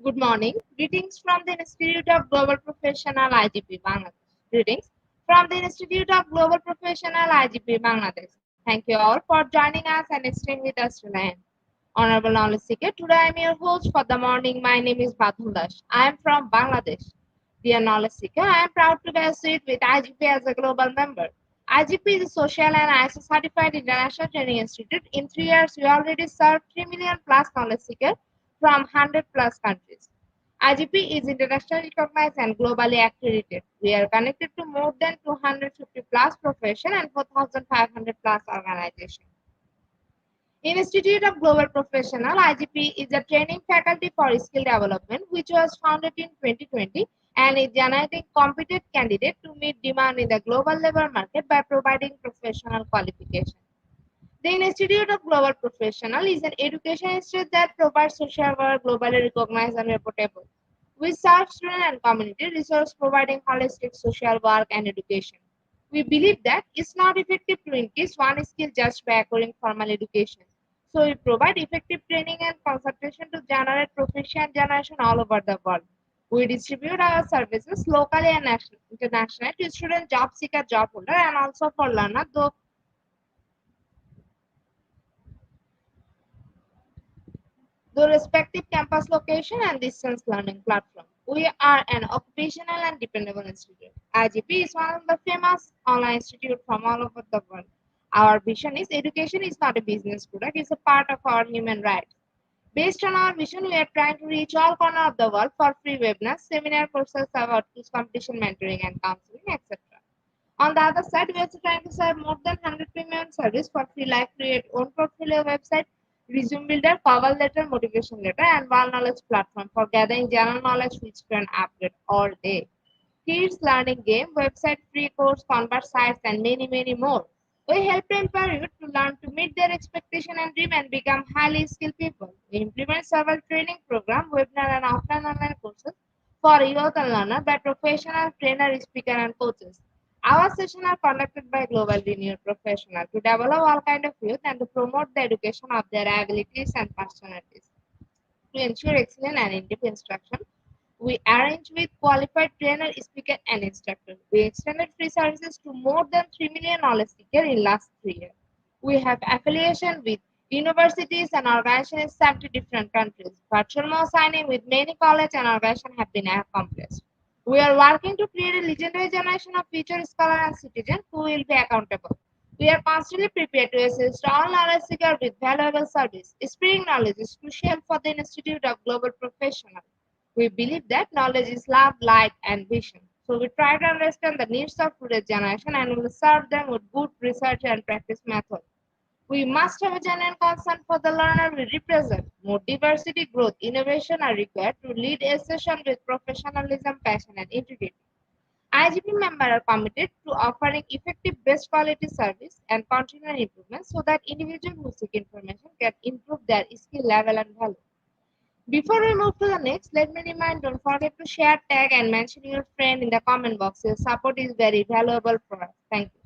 Good morning. Greetings from the Institute of Global Professional IGP Bangladesh. Greetings from the Institute of Global Professional IGP Bangladesh. Thank you all for joining us and staying with us tonight. Honorable Knowledge Seeker, today I am your host for the morning. My name is Badhul Das. I am from Bangladesh. Dear Knowledge Seeker, I am proud to be associated with IGP as a global member. IGP is a social and ISO certified international training institute. In 3 years, we already served 3 million plus knowledge seekers from 100 plus countries. IGP is internationally recognized and globally accredited. We are connected to more than 250 plus professions and 4,500 plus organizations. Institute of Global Professional (IGP) is a training faculty for skill development which was founded in 2020 and is generating competent candidates to meet demand in the global labor market by providing professional qualifications. The Institute of Global Professional is an education institute that provides social work globally recognized and reputable. We serve student and community resource providing holistic social work and education. We believe that it's not effective to increase one skill just by acquiring formal education. So we provide effective training and consultation to generate proficient generation all over the world. We distribute our services locally and internationally to student, job seeker, job holder, and also for learner, though the respective campus location and distance learning platform. We are an occupational and dependable institute. IGP is one of the famous online institutes from all over the world. Our vision is education is not a business product, it's a part of our human rights. Based on our vision, we are trying to reach all corners of the world for free webinars, seminar courses about quiz competition, mentoring, and counseling, etc. On the other side, we are also trying to serve more than 100 premium service for free, like create own portfolio website, resume builder, cover letter, motivation letter, and one knowledge platform for gathering general knowledge which can upgrade all day. Kids learning game, website, free course, convert sites, and many more. We help empower youth to learn to meet their expectation and dream and become highly skilled people. We implement several training programs, webinar and offline online courses for youth and learner by professional trainer, speaker, and coaches. Our sessions are conducted by global renowned professionals to develop all kinds of youth and to promote the education of their abilities and personalities. To ensure excellent and in-depth instruction, we arrange with qualified trainer, speaker, and instructor. We extended free services to more than 3 million knowledge seekers in last 3 years. We have affiliation with universities and organizations in 70 different countries. Virtual more signing with many colleges and organizations have been accomplished. We are working to create a legendary generation of future scholars and citizens who will be accountable. We are constantly prepared to assist all knowledge seekers with valuable service. Spreading knowledge is crucial for the Institute of Global Professionals. We believe that knowledge is love, light, and vision. So we try to understand the needs of today's generation and will serve them with good research and practice methods. We must have a genuine concern for the learner we represent. More diversity, growth, innovation are required to lead a session with professionalism, passion, and integrity. IGP members are committed to offering effective best quality service and continual improvement so that individuals who seek information can improve their skill level and value. Before we move to the next, let me remind don't forget to share, tag, and mention your friend in the comment box. Your support is very valuable for us. Thank you.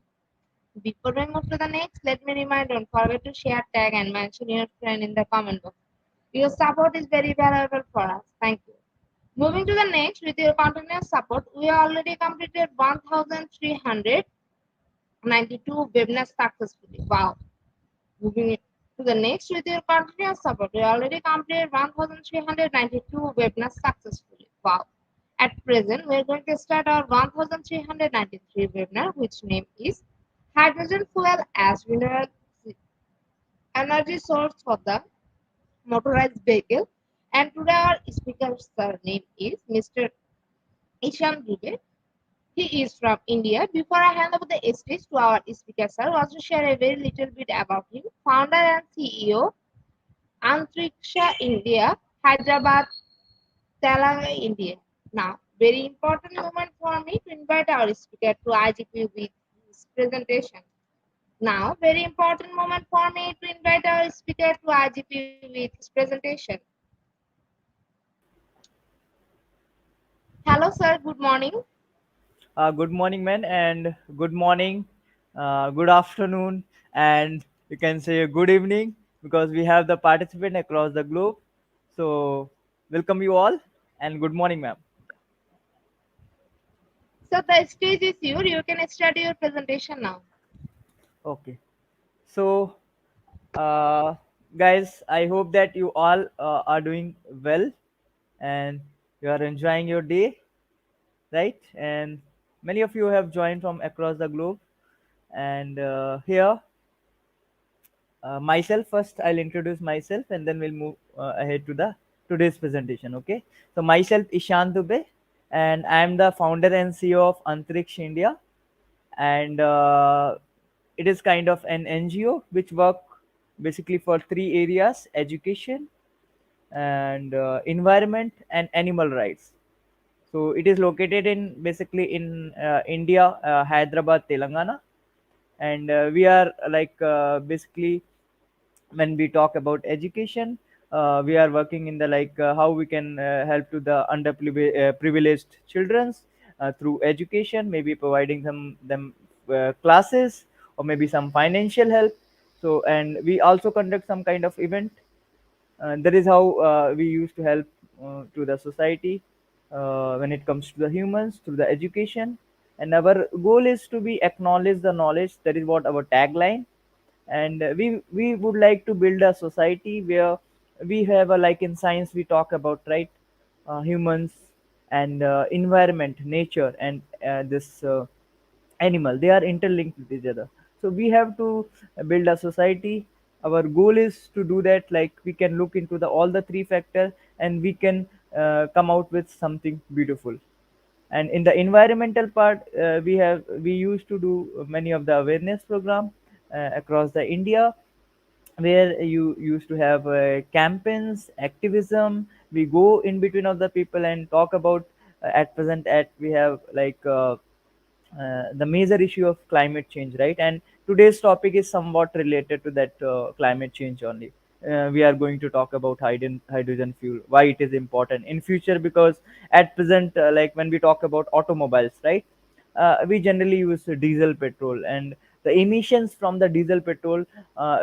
Before we move to the next, let me remind don't forget to share, tag, and mention your friend in the comment box. Your support is very valuable for us. Thank you. Moving to the next, with your continuous support, we already completed 1,300 92 webinars successfully. Wow. Moving to the next with your continuous support. We already completed 1392 webinars successfully. Wow. At present, we are going to start our 1393 webinar, which name is Hydrogen Fuel as Renewable Energy Source for the Motorized Vehicle. And today our speaker's name is Mr. Ishan Dubey. He is from India. Before I hand over the stage to our speaker, sir, I want to share a very little bit about him. Founder and CEO, Antriksha India, Hyderabad, Telangana, India. Now, very important moment for me to invite our speaker to IGP with his presentation. Now, very important moment for me to invite our speaker to IGP with his presentation. Hello, sir. Good morning. Good morning, man, and good morning, good afternoon, and you can say good evening because we have the participant across the globe. So, welcome you all, and good morning, ma'am. So the stage is yours. You can start your presentation now. Okay, so uh, guys, I hope that you all are doing well and you are enjoying your day, right? And many of you have joined from across the globe, and here myself first, I'll introduce myself and then we'll move ahead to the today's presentation. Okay, so myself Ishan Dubey, and I'm the founder and CEO of Antriksh India. And it is kind of an NGO which work basically for three areas: education, and environment, and animal rights. So it is located in basically in India, Hyderabad, Telangana. And we are like basically, when we talk about education, we are working in the like how we can help to the underprivileged childrens through education, maybe providing them classes, or maybe some financial help. So, and we also conduct some kind of event. That is how we used to help to the society when it comes to the humans through the education. And our goal is to be acknowledge the knowledge. That is what our tagline. And we would like to build a society where we have a, like in science we talk about, right, humans and environment, nature, and this animal, they are interlinked with each other. So we have to build a society. Our goal is to do that, like we can look into the all the three factors, and we can come out with something beautiful. And in the environmental part, we used to do many of the awareness program across the India, where you used to have campaigns, activism. We go in between of the people and talk about at present at we have like the major issue of climate change, right? And today's topic is somewhat related to that climate change only. We are going to talk about hydrogen fuel, why it is important in future, because at present, like when we talk about automobiles, right? We generally use diesel petrol, and the emissions from the diesel petrol,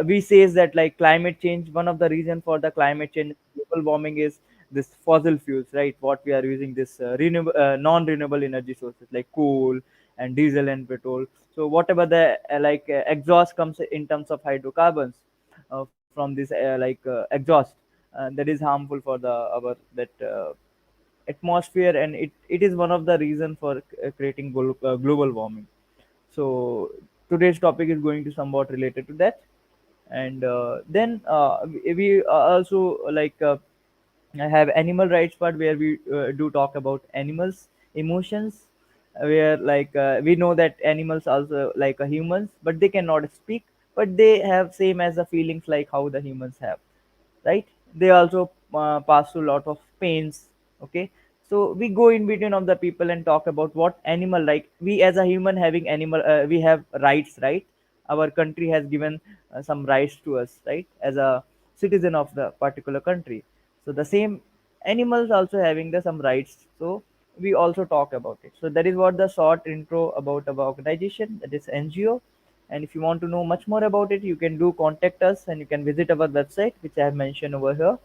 we says that like climate change, one of the reason for the climate change, global warming, is this fossil fuels, right? What we are using, this renewable non-renewable energy sources like coal and diesel and petrol. So whatever the exhaust comes in terms of hydrocarbons from this exhaust, that is harmful for the our that atmosphere, and it is one of the reason for creating global warming. So today's topic is going to somewhat related to that. And then we also have animal rights part, where we do talk about animals emotions, where we know that animals also like humans, but they cannot speak, but they have same as the feelings like how the humans have, right? They also pass through a lot of pains. Okay, so we go in between of the people and talk about what animal, like we as a human having animal, we have rights, right? Our country has given some rights to us, right, as a citizen of the particular country. So the same animals also having the some rights. So we also talk about it. So that is what the short intro about our organization, that is NGO. And if you want to know much more about it, you can do contact us, and you can visit our website, which I have mentioned over here,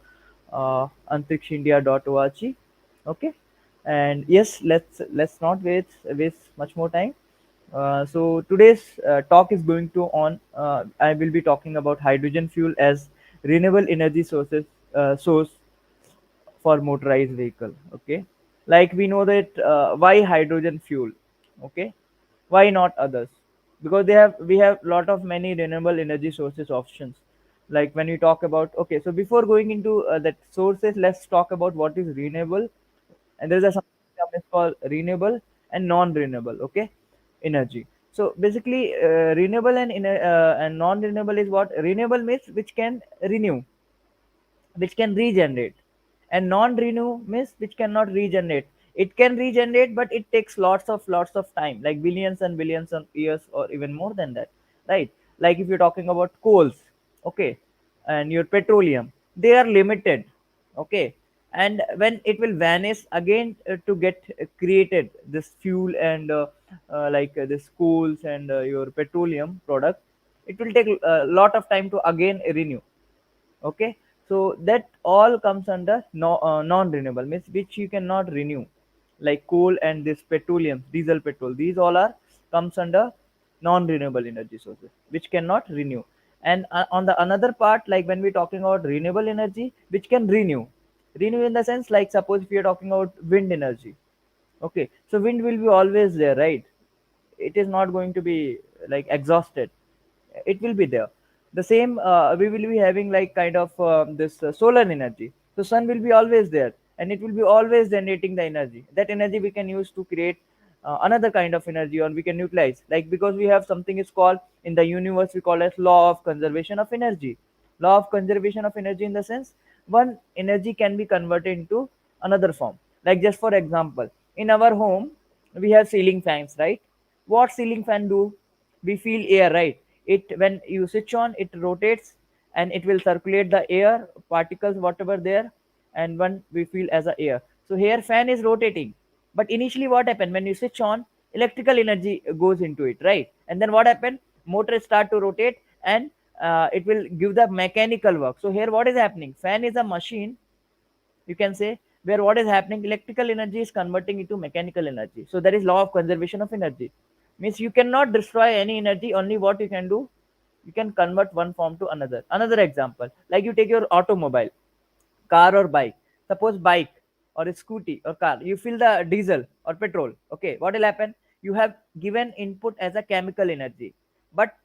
antrikshindia.org. Okay, and yes, let's not waste much more time. So today's talk is going to on. I will be talking about hydrogen fuel as renewable energy source for motorized vehicle. Okay, like we know that why hydrogen fuel. Okay, why not others? Because we have lot of many renewable energy sources options. Like when we talk about, okay, so before going into that sources, let's talk about what is renewable. And there's a something term is called renewable and non-renewable, okay, energy. So basically renewable and non-renewable is what. Renewable means which can renew, which can regenerate, and non-renew means which cannot regenerate. It can regenerate, but it takes lots of time, like billions and billions of years or even more than that, right? Like if you're talking about coals, okay, and your petroleum, they are limited, okay, and when it will vanish again to get created this fuel and this coals and your petroleum product, it will take a lot of time to again renew. Okay, so that all comes under non-renewable, means which you cannot renew, like coal and this petroleum, diesel, petrol, these all are comes under non-renewable energy sources which cannot renew. And on the another part, like when we're talking about renewable energy which can renew in the sense, like suppose if you're talking about wind energy, okay, so wind will be always there, right? It is not going to be like exhausted, it will be there. The same we will be having like kind of this solar energy, so sun will be always there and it will be always generating the energy. That energy we can use to create another kind of energy, or we can utilize, like because we have something is called in the universe, we call as law of conservation of energy. Law of conservation of energy in the sense, one energy can be converted into another form. Like just for example, in our home we have ceiling fans, right? What ceiling fan do? We feel air, right? It, when you switch on, it rotates and it will circulate the air particles whatever there, and when we feel as a air. So here fan is rotating, but initially what happened, when you switch on, electrical energy goes into it, right? And then what happened, motor start to rotate, and it will give the mechanical work. So here what is happening, fan is a machine, you can say, where what is happening, electrical energy is converting into mechanical energy. So that is law of conservation of energy. Means you cannot destroy any energy, only what you can do, you can convert one form to another. Another example, like you take your automobile, car or bike. Suppose bike or a scooty or car, you fill the diesel or petrol, okay, what will happen, you have given input as a chemical energy, but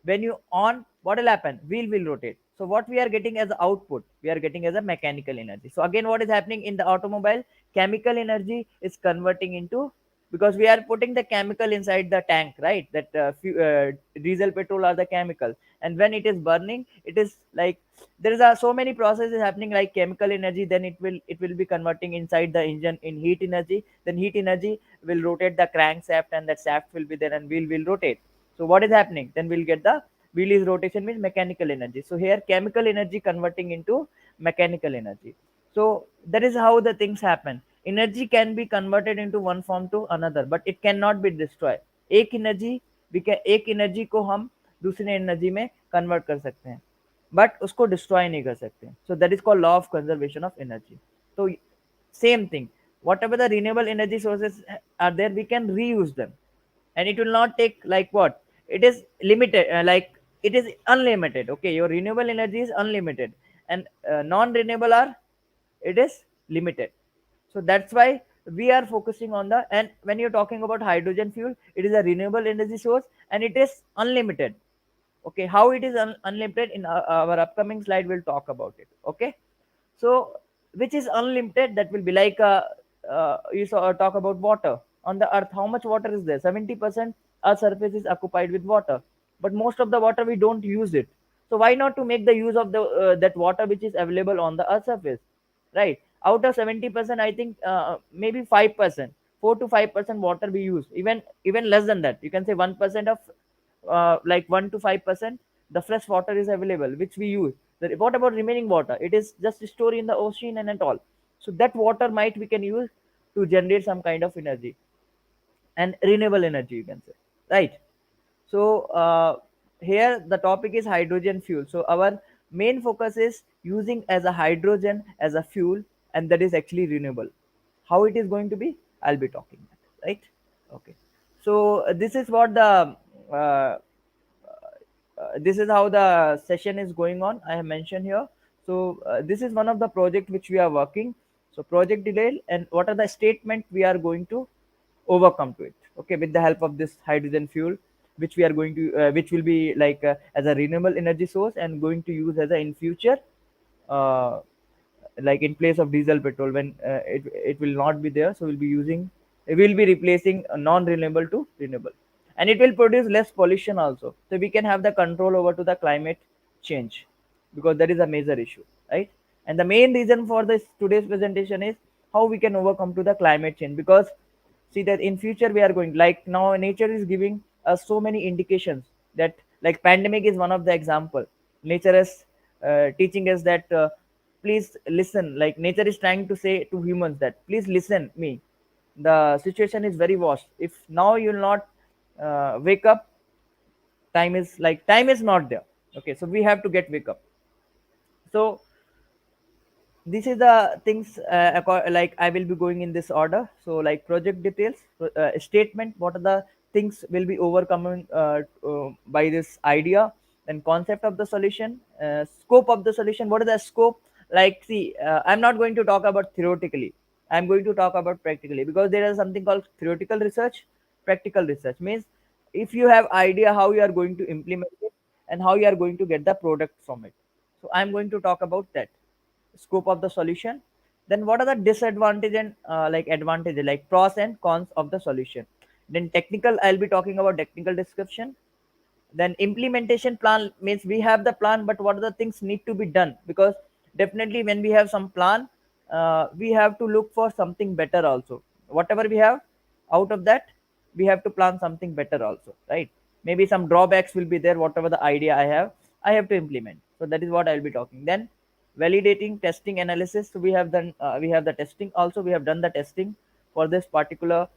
when you on, what will happen, wheel will rotate. So what we are getting as output, we are getting as a mechanical energy. So again what is happening in the automobile, chemical energy is converting into, because we are putting the chemical inside the tank, right? That diesel, petrol are the chemical, and when it is burning, it is like there is so many processes happening, like chemical energy, then it will be converting inside the engine in heat energy, then heat energy will rotate the crankshaft, and that shaft will be there and wheel will rotate. So what is happening, then we'll get the wheel is rotation, means mechanical energy. So here chemical energy converting into mechanical energy. So that is how the things happen. Energy can be converted into one form to another, but it cannot be destroyed. एक energy एक energy को हम दूसरे energy में convert कर सकते हैं, but उसको डिस्ट्रॉय नहीं कर सकते. So that is called law of conservation of energy. तो same thing, whatever the renewable energy sources are there, we can reuse them, and it will not take like what, it is limited, like it is unlimited. Okay, your renewable energy is unlimited, and non-renewable are, it is limited. So that's why we are focusing on the, and when you're talking about hydrogen fuel, it is a renewable energy source and it is unlimited. Okay, how it is unlimited, in our upcoming slide we'll talk about it. Okay, so which is unlimited, that will be like you saw talk about water on the earth. How much water is there? 70% our surface is occupied with water, but most of the water we don't use it. So why not to make the use of the that water which is available on the earth surface, right? Out of 70%, I think maybe 5%, 4 to 5% water we use, even less than that, you can say 1% of like 1 to 5% the fresh water is available which we use. What about remaining water? It is just stored in the ocean and all. So that water might we can use to generate some kind of energy, and renewable energy, you can say, right? So here the topic is hydrogen fuel. So our main focus is using as a hydrogen as a fuel, and that is actually renewable. How it is going to be, I'll be talking that, right? Okay. So this is what the uh, this is how the session is going on, I have mentioned here. So this is one of the project which we are working. So project detail and what are the statement we are going to overcome to it, okay, with the help of this hydrogen fuel, which we are going to which will be like as a renewable energy source and going to use as a in future, uh, like in place of diesel petrol when it will not be there, so we'll be using, we'll be replacing a non-renewable to renewable, and it will produce less pollution also, so we can have the control over to the climate change, because that is a major issue, right? And the main reason for this today's presentation is how we can overcome to the climate change, because see that in future we are going, like now nature is giving us so many indications that, like pandemic is one of the example. Nature is teaching us that please listen, like nature is trying to say to humans that please listen me, the situation is very worse. If now you'll not wake up, time is not there, okay, so we have to get wake up. So this is the things like I will be going in this order. So like project details, statement, what are the things will be overcoming by this idea, then concept of the solution, scope of the solution, what is the scope. Like see, I'm not going to talk about theoretically, I'm going to talk about practically, because there is something called theoretical research. Practical research means if you have idea how you are going to implement it and how you are going to get the product from it. So I'm going to talk about that scope of the solution. Then what are the disadvantage and like advantage, like pros and cons of the solution. Then technical, I'll be talking about technical description. Then implementation plan means we have the plan, but what are the things need to be done, because definitely when we have some plan, we have to look for something better also. Whatever we have, out of that we have to plan something better also, right? Maybe some drawbacks will be there, whatever the idea I have, I have to implement. So that is what I'll be talking. Then validating, testing, analysis. So we have done we have the testing also, we have done the testing for this particular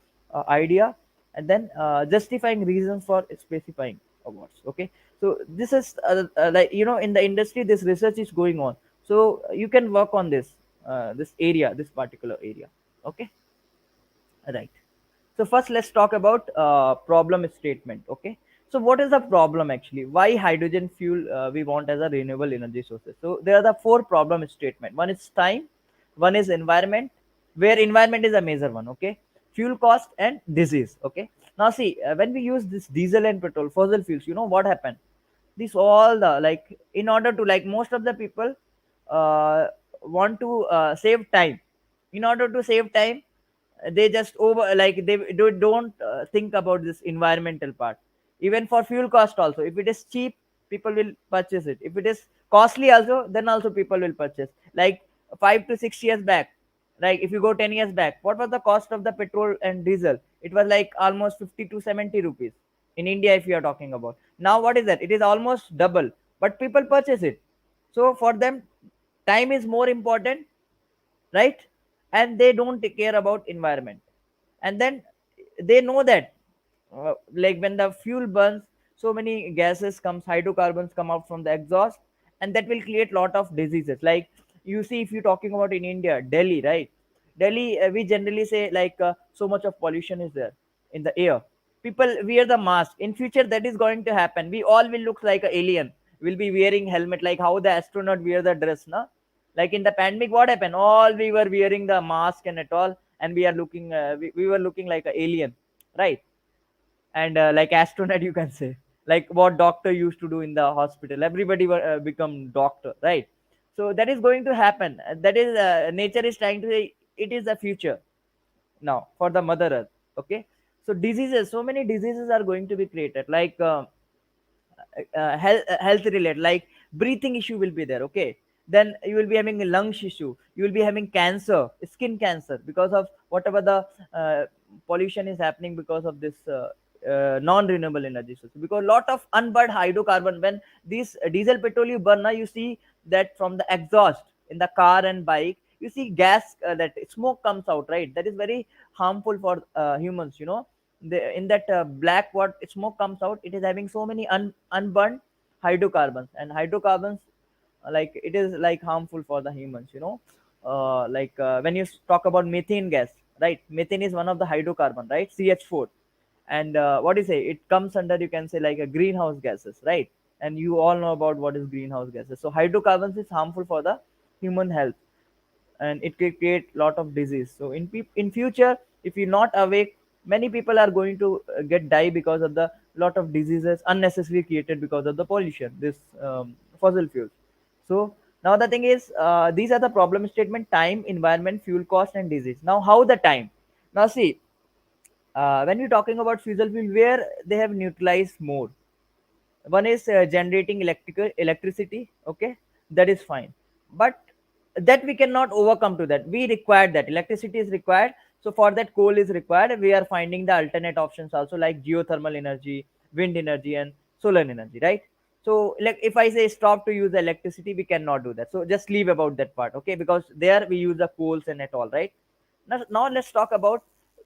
idea. And then justifying reasons for specifying awards, okay. So this is like in the industry this research is going on, so you can work on this area, this particular area, okay. Right. So first, let's talk about problem statement. Okay. So what is the problem actually? Why hydrogen fuel we want as a renewable energy sources? So there are the four problem statement. One is time, one is environment, where environment is a major one. Okay. Fuel cost and disease. Okay. Now see, when we use this diesel and petrol, fossil fuels, you know what happened? This all the, like in order to, like most of the people uh, want to save time. In order to save time, they just over, like they don't think about this environmental part. Even for fuel cost also, if it is cheap, people will purchase it. If it is costly also, then also people will purchase. Like 5 to 6 years back, like if you go 10 years back, what was the cost of the petrol and diesel? It was like almost 50 to 70 rupees in India, if you are talking about. Now what is that? It is almost double, but people purchase it. So for them, time is more important, right? And they don't take care about environment. And then they know that like when the fuel burns, so many gases comes, hydrocarbons come out from the exhaust, and that will create lot of diseases. Like you see, if you're talking about in India, Delhi, right? Delhi, we generally say like so much of pollution is there in the air. People wear the mask. In future, that is going to happen. We all will look like an alien. We'll be wearing helmet, like how the astronaut wear the dress, na? Like in the pandemic, what happened? All we were wearing the mask and at all, and we are looking, we were looking like an alien, right? And like astronaut, you can say, like what doctor used to do in the hospital. Everybody were, become doctor, right? So that is going to happen. That is nature is trying to say it is the future now for the mother earth, okay. So diseases, so many diseases are going to be created, like health related, like breathing issue will be there, okay. Then you will be having a lungs issue, you will be having cancer, skin cancer, because of whatever the pollution is happening, because of this non-renewable energy source, because lot of unburned hydrocarbon. When this diesel petrol you burn now, you see that from the exhaust in the car and bike, you see gas, that smoke comes out, right? That is very harmful for humans, in that black what smoke comes out, it is having so many unburned hydrocarbons. And hydrocarbons, like it is like harmful for the humans, like when you talk about methane gas, right? Methane is one of the hydrocarbon, right? CH4. and what do you say, it comes under, you can say, like a greenhouse gases, right? And you all know about what is greenhouse gases. So hydrocarbons is harmful for the human health, and it can create lot of disease. So in future, if you're not awake, many people are going to get die because of the lot of diseases unnecessarily created because of the pollution, this fossil fuels. So now the thing is, these are the problem statement: time, environment, fuel cost, and disease. Now how the time? Now see, when you're talking about fossil fuel, where they have neutralized more, one is generating electricity, okay, that is fine, but that we cannot overcome to that. We require that electricity is required, so for that coal is required. We are finding the alternate options also, like geothermal energy, wind energy, and solar energy, right? So like if I say stop to use the electricity, we cannot do that, so just leave about that part, okay, because there we use the coals and at all, right? Now let's talk about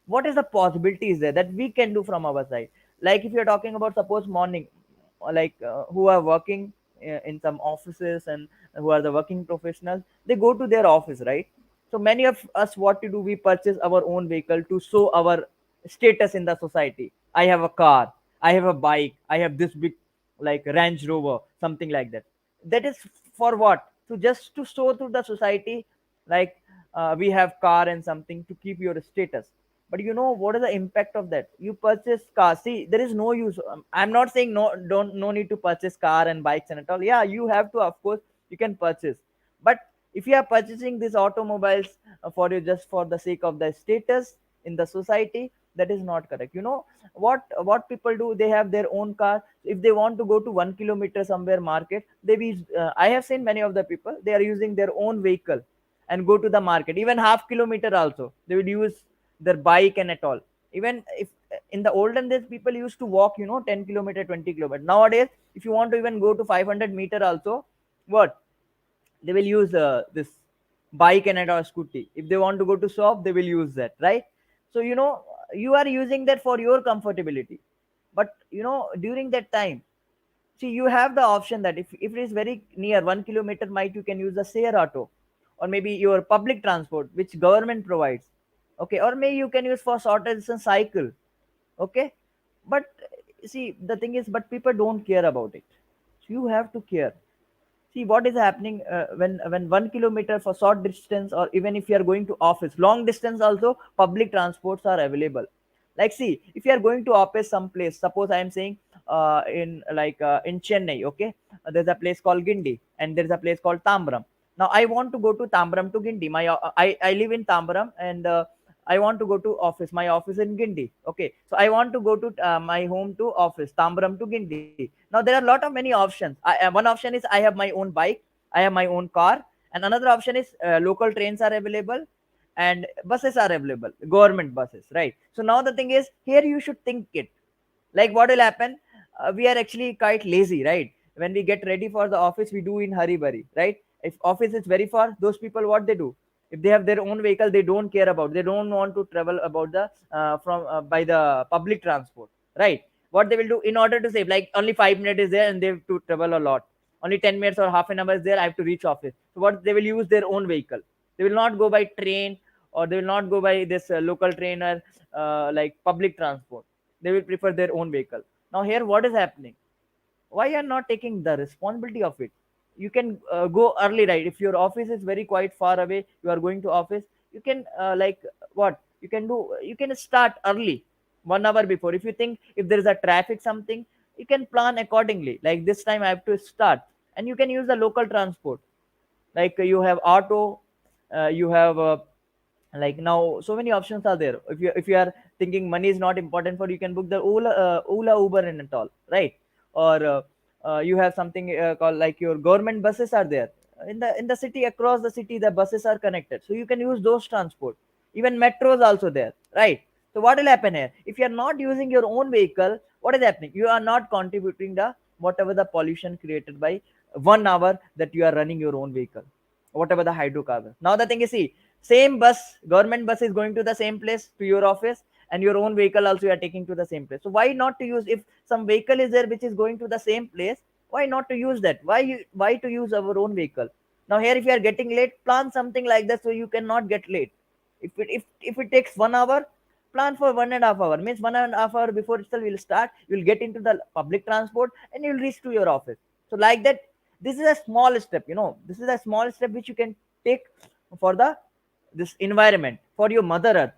what is the possibilities there that we can do from our side. Like if you're talking about, suppose morning, like who are working in some offices, and who are the working professionals, they go to their office, right? So many of us, what to do, we purchase our own vehicle to show our status in the society. I have a car, I have a bike, I have this big, like Range Rover, something like that. That is for what? To just to show to the society, like we have car and something to keep your status. But you know what is the impact of that? You purchase car, see, there is no use. I'm not saying no need to purchase car and bikes and at all. Yeah, you have to, of course, you can purchase. But if you are purchasing these automobiles for you, just for the sake of the status in the society, that is not correct. You know what people do? They have their own car. If they want to go to 1 kilometer somewhere market, they be I have seen many of the people, they are using their own vehicle and go to the market. Even half kilometer also they would use their bike and at all. Even if in the olden days people used to walk, 10 kilometer, 20 kilometer. Nowadays, if you want to even go to 500 meter also, what, they will use this bike and a scooty. If they want to go to shop, they will use that, right? So you are using that for your comfortability. But during that time, see, you have the option that if it is very near 1 kilometer, might you can use the share auto, or maybe your public transport which government provides, okay, or maybe you can use for shorter distance cycle, okay. But see, the thing is, but people don't care about it. So you have to care. See what is happening when 1 kilometer for short distance, or even if you are going to office long distance also, public transports are available. Like see, if you are going to office some place, suppose I am saying in Chennai, okay, there's a place called Gindi and there's a place called Tambram. Now I want to go to Tambram to Gindi. I live in Tambram, and I want to go to office. My office in Gindi. Okay, so I want to go to my home to office, Tambram to Gindi. Now there are a lot of many options. One option is I have my own bike, I have my own car, and another option is local trains are available, and buses are available, government buses, right? So now the thing is, here you should think it, like what will happen. We are actually quite lazy, right? When we get ready for the office, we do in hurry burry, right? If office is very far, those people, what they do, if they have their own vehicle, they don't care about, they don't want to travel about the from by the public transport, right? What they will do, in order to save, like only 5 minutes is there and they have to travel a lot, only 10 minutes or half an hour is there, I have to reach office. So what they will use their own vehicle. They will not go by train, or they will not go by this local train, or like public transport. They will prefer their own vehicle. Now here what is happening? Why you are not taking the responsibility of it? You can go early, right? If your office is very quite far away, you are going to office, you can like what you can do, you can start early, 1 hour before. If you think if there is a traffic something, you can plan accordingly, like this time I have to start. And you can use the local transport, like you have auto, you have like now so many options are there. If you are thinking money is not important for you, can book the Ola, Uber and all, right? Or you have something called, like your government buses are there in the city, across the city the buses are connected, so you can use those transport. Even metros also there, right? So what will happen here, if you are not using your own vehicle, what is happening? You are not contributing the whatever the pollution created by 1 hour that you are running your own vehicle, whatever the hydrocarbon. Now the thing is, see, same bus, government bus is going to the same place to your office, and your own vehicle also you are taking to the same place. So why not to use, if some vehicle is there which is going to the same place, why not to use that? Why to use our own vehicle? Now here, if you are getting late, plan something like that so you cannot get late. If it takes 1 hour, Plan for 1.5 hour, means 1.5 hour before itself you'll start, you'll get into the public transport and you'll reach to your office. So like that, this is a small step, this is a small step which you can take for the this environment, for your mother earth.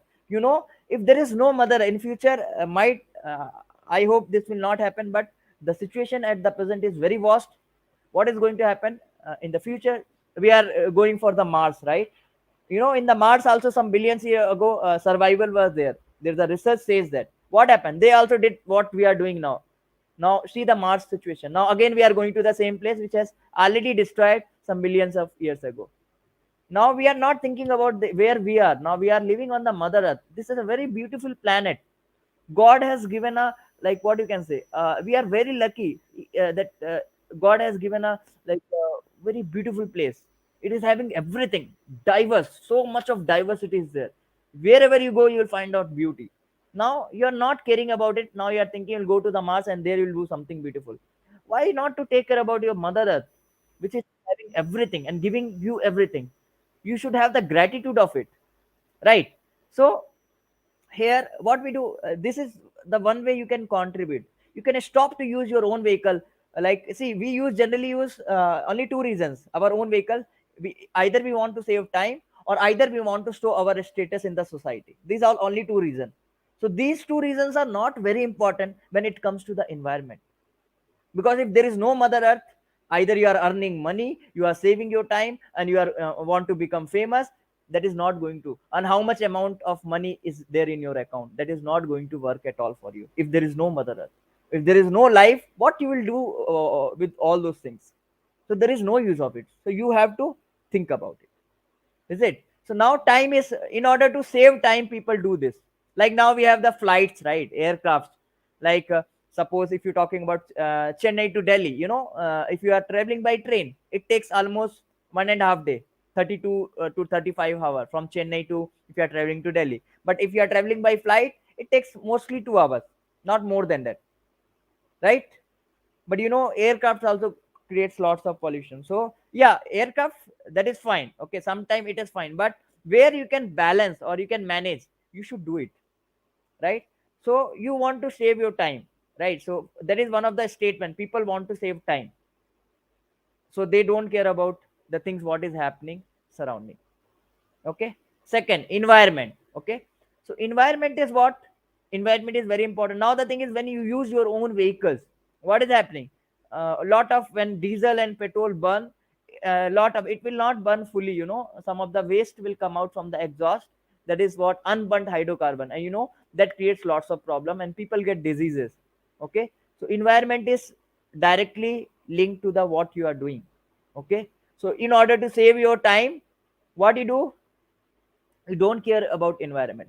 If there is no mother in future, might I hope this will not happen, but the situation at the present is very vast. What is going to happen in the future? We are going for the Mars, right? In the Mars also, some billions year ago, survival was there. There's a research says that what happened, they also did what we are doing now. Now see the Mars situation, now again we are going to the same place which has already destroyed some billions of years ago. Now we are not thinking about where we are. Now we are living on the mother earth. This is a very beautiful planet. God has given a, like, what you can say, we are very lucky that God has given a, like, very beautiful place. It is having everything, diverse, so much of diversity is there. Wherever you go, you will find out beauty. Now you are not caring about it. Now you are thinking you'll go to the Mars and there you'll do something beautiful. Why not to take care about your mother earth, which is having everything and giving you everything? You should have the gratitude of it, right? So here what we do, this is the one way you can contribute. You can stop to use your own vehicle. Like, see, we generally use only two reasons our own vehicle. Either we want to save time, or either we want to show our status in the society. These are only two reasons. So these two reasons are not very important when it comes to the environment. Because if there is no mother earth, either you are earning money, you are saving your time, and you are want to become famous, that is not going to. And how much amount of money is there in your account, that is not going to work at all for you if there is no mother earth. If there is no life, what you will do with all those things? So there is no use of it. So you have to think about it, is it? So now time is, in order to save time, people do this. Like now we have the flights, right? Aircrafts. Like, suppose if you're talking about Chennai to Delhi, if you are traveling by train, it takes almost 1.5 day, 32 to 35 hour from Chennai to, if you are traveling to Delhi. But if you are traveling by flight, it takes mostly 2 hours, not more than that, right? But aircraft also creates lots of pollution. So yeah, aircraft, that is fine, okay, sometime it is fine, but where you can balance or you can manage, you should do it, right? So you want to save your time, right? So that is one of the statement, people want to save time, so they don't care about the things what is happening surrounding. Okay. Second, environment. Okay. So environment is what? Environment is very important. Now the thing is, when you use your own vehicles, what is happening? A lot of, when diesel and petrol burn, a lot of it will not burn fully. Some of the waste will come out from the exhaust. That is what unburnt hydrocarbon, and that creates lots of problem and people get diseases. Okay. So environment is directly linked to the what you are doing. Okay. So in order to save your time, what you do, you don't care about environment.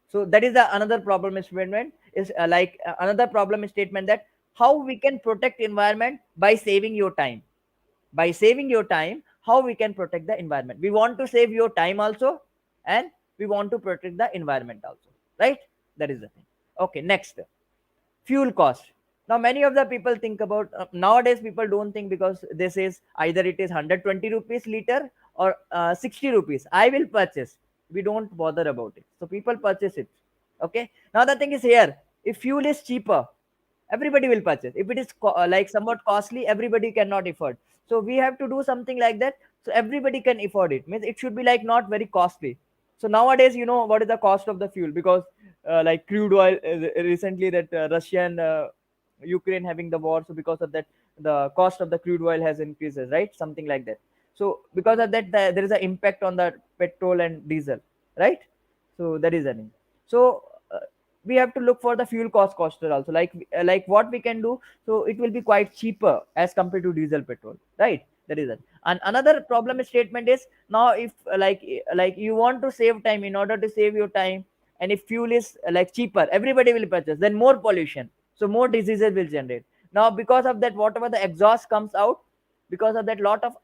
So that is the another problem statement, is another problem statement, that how we can protect environment by saving your time. By saving your time, how we can protect the environment? We want to save your time also, and we want to protect the environment also, right? That is the thing. Okay, next, fuel cost. Now many of the people think about, nowadays people don't think, because they says either it is 120 rupees liter or 60 rupees, I will purchase. We don't bother about it, so people purchase it. Okay. Now the thing is here, if fuel is cheaper, everybody will purchase. If it is like somewhat costly, everybody cannot afford. So we have to do something like that, so everybody can afford it. Means it should be like not very costly. So nowadays, what is the cost of the fuel? Because like crude oil, recently that Russian Ukraine having the war, so because of that, the cost of the crude oil has increases, right? Something like that. So because of that, there is an impact on the petrol and diesel, right? So that is the thing. So we have to look for the fuel coster also, like what we can do, so it will be quite cheaper as compared to diesel, petrol, right? That is it. And another problem statement is, now if like you want to save time, in order to save your time, and if fuel is like cheaper, everybody will purchase, then more pollution, so more diseases will generate. Now because of that, whatever the exhaust comes out, because of that, lot of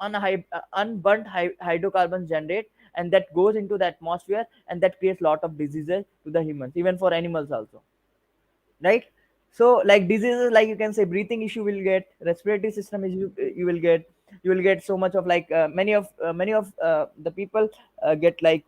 unburnt hydrocarbons generate, and that goes into the atmosphere, and that creates lot of diseases to the humans, even for animals also, right? So like diseases, like you can say breathing issue will get, respiratory system issue you will get. You will get so much of, like, many of the people get like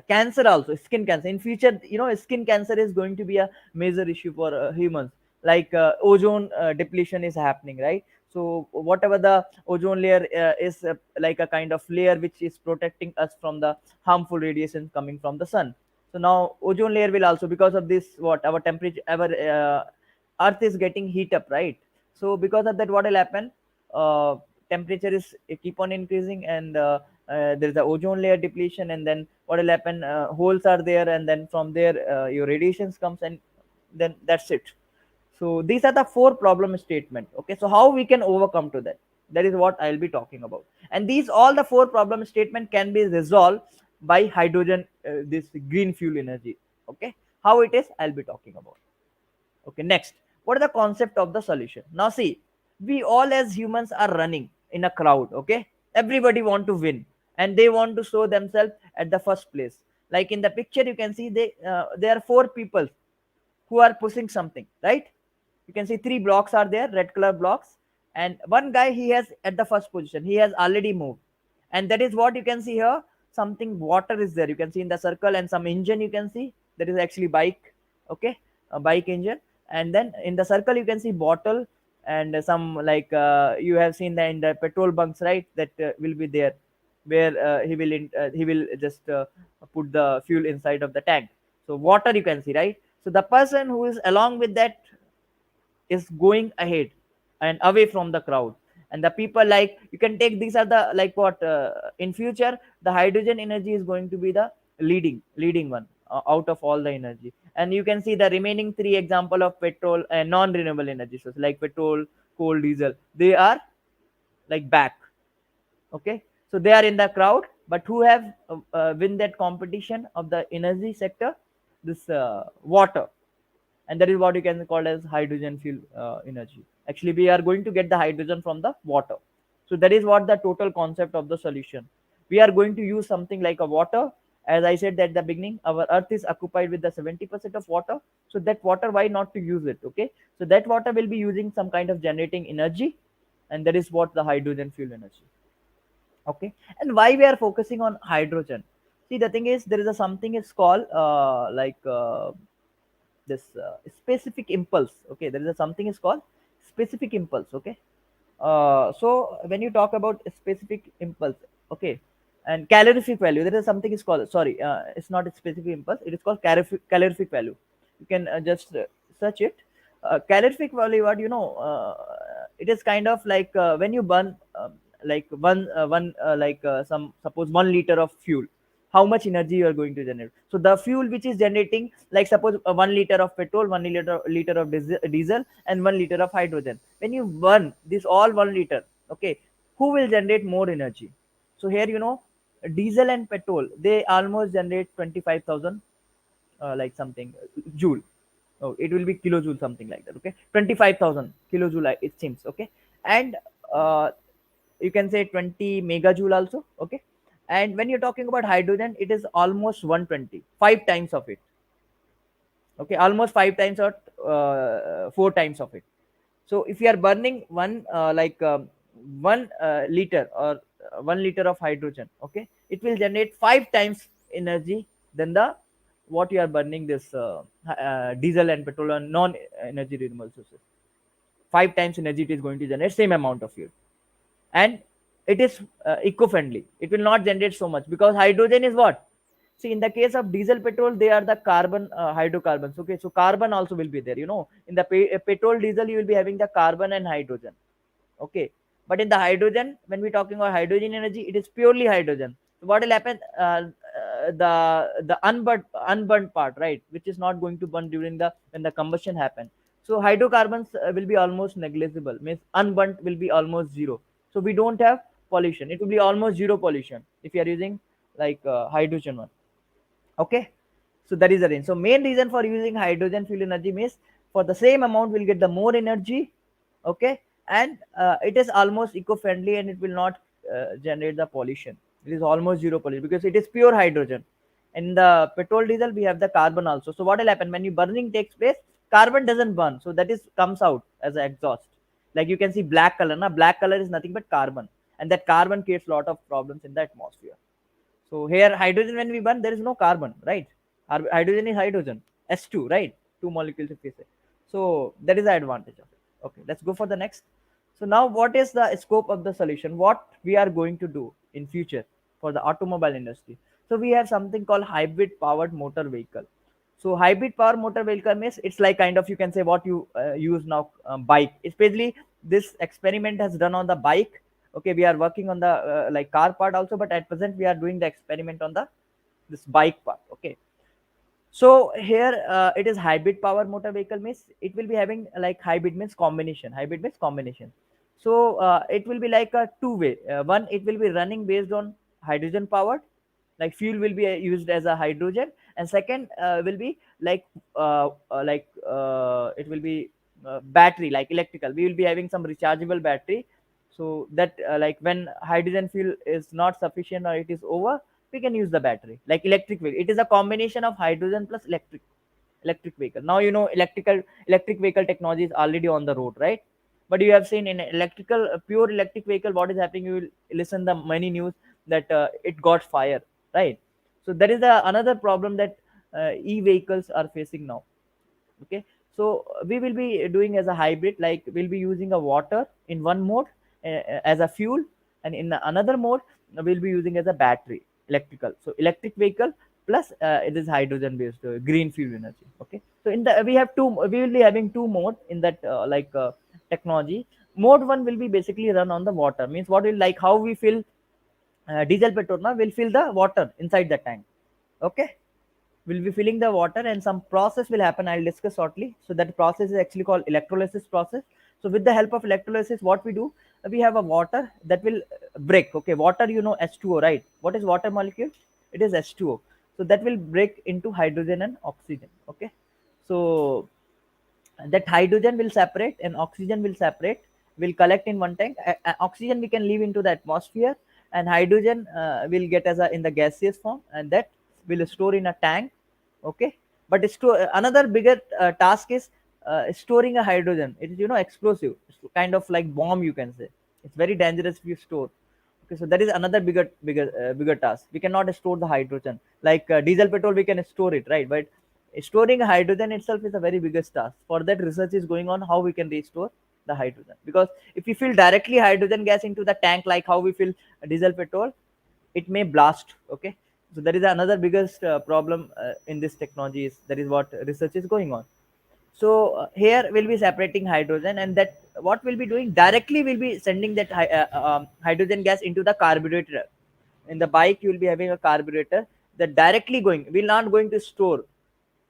cancer also, skin cancer in future, skin cancer is going to be a major issue for humans. Like ozone depletion is happening, right? So whatever the ozone layer is like a kind of layer which is protecting us from the harmful radiation coming from the sun. So now ozone layer will also, because of this, what our temperature, our earth is getting heat up, right? So because of that, what will happen, uh, temperature is keep on increasing, and there's a ozone layer depletion, and then what will happen, holes are there, and then from there your radiations comes, and then that's it. So these are the four problem statement. Okay, so how we can overcome to that, that is what I'll be talking about. And these all the four problem statement can be resolved by hydrogen, this green fuel energy. Okay, how it is I'll be talking about. Okay, next, what is the concept of the solution? Now see, we all as humans are running in a crowd. Okay, everybody want to win, and they want to show themselves at the first place. Like in the picture you can see, there are four people who are pushing something, right? You can see three blocks are there, red color blocks, and one guy, he has at the first position, he has already moved. And that is what you can see here, something water is there, you can see in the circle, and some engine you can see, that is actually bike. Okay, a bike engine. And then in the circle you can see bottle, and some like you have seen that in the petrol bunks, right? That will be there, where he will just put the fuel inside of the tank. So water you can see, right? So the person who is along with that is going ahead and away from the crowd. And the people, like you can take, these are the like what in future the hydrogen energy is going to be the leading one out of all the energy. And you can see the remaining three example of petrol and non renewable energy sources like petrol, coal, diesel, they are like back. Okay, so they are in the crowd, but who have win that competition of the energy sector, this water. And that is what you can call as hydrogen fuel energy. Actually we are going to get the hydrogen from the water. So that is what the total concept of the solution. We are going to use something like a water. As I said at the beginning, our earth is occupied with the 70% of water. So that water, why not to use it? Okay, so that water will be using some kind of generating energy, and that is what the hydrogen fuel energy. Okay, and why we are focusing on hydrogen? See, the thing is, there is a something is called this specific impulse. Okay, there is a something is called specific impulse. Okay, so when you talk about a specific impulse, okay, and calorific value, there is something is called, sorry, it's not a specific impulse, it is called calorific value. You can just search it. Calorific value, what it is kind of like when you burn like one like some, suppose 1 liter of fuel, how much energy you are going to generate. So the fuel which is generating, like suppose 1 liter of petrol, 1 liter of diesel, and 1 liter of hydrogen. When you burn this all 1 liter, okay, who will generate more energy? So here, diesel and petrol, they almost generate 25,000 like something joule. Oh, it will be kilojoule, something like that. Okay, 25,000 kilojoule, it seems. Okay, and uh, you can say 20 megajoule also. Okay, and when you're talking about hydrogen, it is almost 120, 5 times of it. Okay, almost 5 times or 4 times of it. So if you are burning one liter or 1 liter of hydrogen, okay, it will generate 5 times energy than the what you are burning this diesel and petrol and non energy renewable sources. 5 times energy it is going to generate, same amount of fuel. And it is eco-friendly, it will not generate so much, because hydrogen is what, see, in the case of diesel, petrol, they are the carbon hydrocarbons. Okay, so carbon also will be there, in the petrol, diesel, you will be having the carbon and hydrogen. Okay, but in the hydrogen, when we're talking about hydrogen energy, it is purely hydrogen. So what will happen, the unburnt part, right, which is not going to burn during the when the combustion happen. So hydrocarbons will be almost negligible, means unburnt will be almost zero. So we don't have pollution, it will be almost zero pollution if you are using like hydrogen one. Okay, so that is the reason. So main reason for using hydrogen fuel energy means, for the same amount we'll get the more energy. Okay, and it is almost eco-friendly, and it will not generate the pollution. It is almost zero pollution because it is pure hydrogen. In the petrol, diesel, we have the carbon also. So what will happen when you burning takes place, carbon doesn't burn, so that is comes out as an exhaust. Like you can see black color, na black color is nothing but carbon, and that carbon creates a lot of problems in the atmosphere. So here hydrogen when we burn, there is no carbon, right? Hydrogen is hydrogen, S2, right? Two molecules if we say. So that is the advantage of it. Okay, let's go for the next. So now what is the scope of the solution? What we are going to do in future for the automobile industry? So we have something called hybrid powered motor vehicle. So hybrid power motor vehicle means it's like kind of, you can say, what you use now, bike. Especially this experiment has done on the bike. Okay, we are working on the like car part also, but at present we are doing the experiment on the this bike part. Okay, so here it is hybrid power motor vehicle means it will be having like hybrid means combination. Hybrid means combination. So it will be like a two-way. One, it will be running based on hydrogen powered, like fuel will be used as a hydrogen, and second will be it will be battery like electrical. We will be having some rechargeable battery, so that like when hydrogen fuel is not sufficient or it is over, we can use the battery like electric vehicle. It is a combination of hydrogen plus electric vehicle. Now you know electric vehicle technology is already on the road, right? But you have seen in electrical pure electric vehicle what is happening. You will listen the many news that it got fire, right? So that is the another problem that e vehicles are facing now. Okay, so we will be doing as a hybrid, like we'll be using a water in one mode as a fuel, and in another mode we'll be using as a battery electrical. So electric vehicle plus it is hydrogen based green fuel energy. Okay, so in the we will be having two mode in that technology. Mode one will be basically run on the water, means what will like how we fill diesel petrol now, will fill the water inside the tank. Okay, we'll be filling the water and some process will happen, I'll discuss shortly. So that process is actually called electrolysis process. So with the help of electrolysis, what we do, we have a water that will break. Okay, water, you know, H2O, right? What is water molecule? It is H2O. So that will break into hydrogen and oxygen. Okay, so that hydrogen will separate and oxygen will separate, will collect in one tank. Oxygen we can leave into the atmosphere, and hydrogen will get as a in the gaseous form, and that will store in a tank. Okay, but another bigger task is storing a hydrogen. It is, you know, explosive. It's kind of like bomb, you can say. It's very dangerous if you store. Okay, so that is another bigger task. We cannot store the hydrogen like diesel petrol. We can store it, right? But storing hydrogen itself is a very biggest task. For that, research is going on how we can restore the hydrogen. Because if we fill directly hydrogen gas into the tank, like how we fill diesel petrol, it may blast. Okay, so that is another biggest problem in this technology. Is that is what research is going on. So here we'll be separating hydrogen, and that what we'll be doing directly, we'll be sending that hydrogen gas into the carburetor. In the bike you will be having a carburetor that directly going, we're not going to store.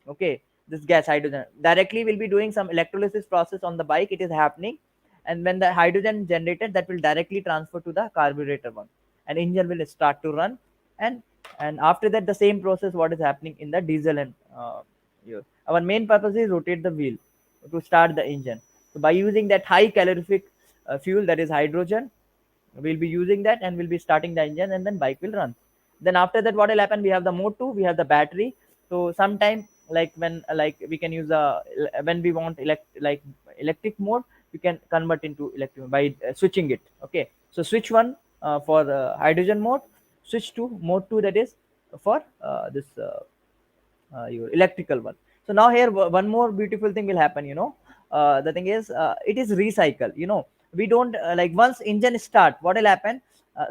Okay, this gas hydrogen directly will be doing some electrolysis process on the bike, it is happening. And when the hydrogen generated, that will directly transfer to the carburetor one, and engine will start to run. And after that, the same process what is happening in the diesel and our main purpose is rotate the wheel to start the engine. So by using that high calorific fuel, that is hydrogen, we'll be using that and we'll be starting the engine, and then bike will run. Then after that, what will happen, we have the mode 2, we have the battery. So sometime like when like we can use the when we want electric mode, we can convert into electric by switching it. Okay, so switch one for hydrogen mode, switch to mode 2, that is for this your electrical one. So now here one more beautiful thing will happen, you know. The thing is it is recycle, you know. We don't like once engine start, what will happen,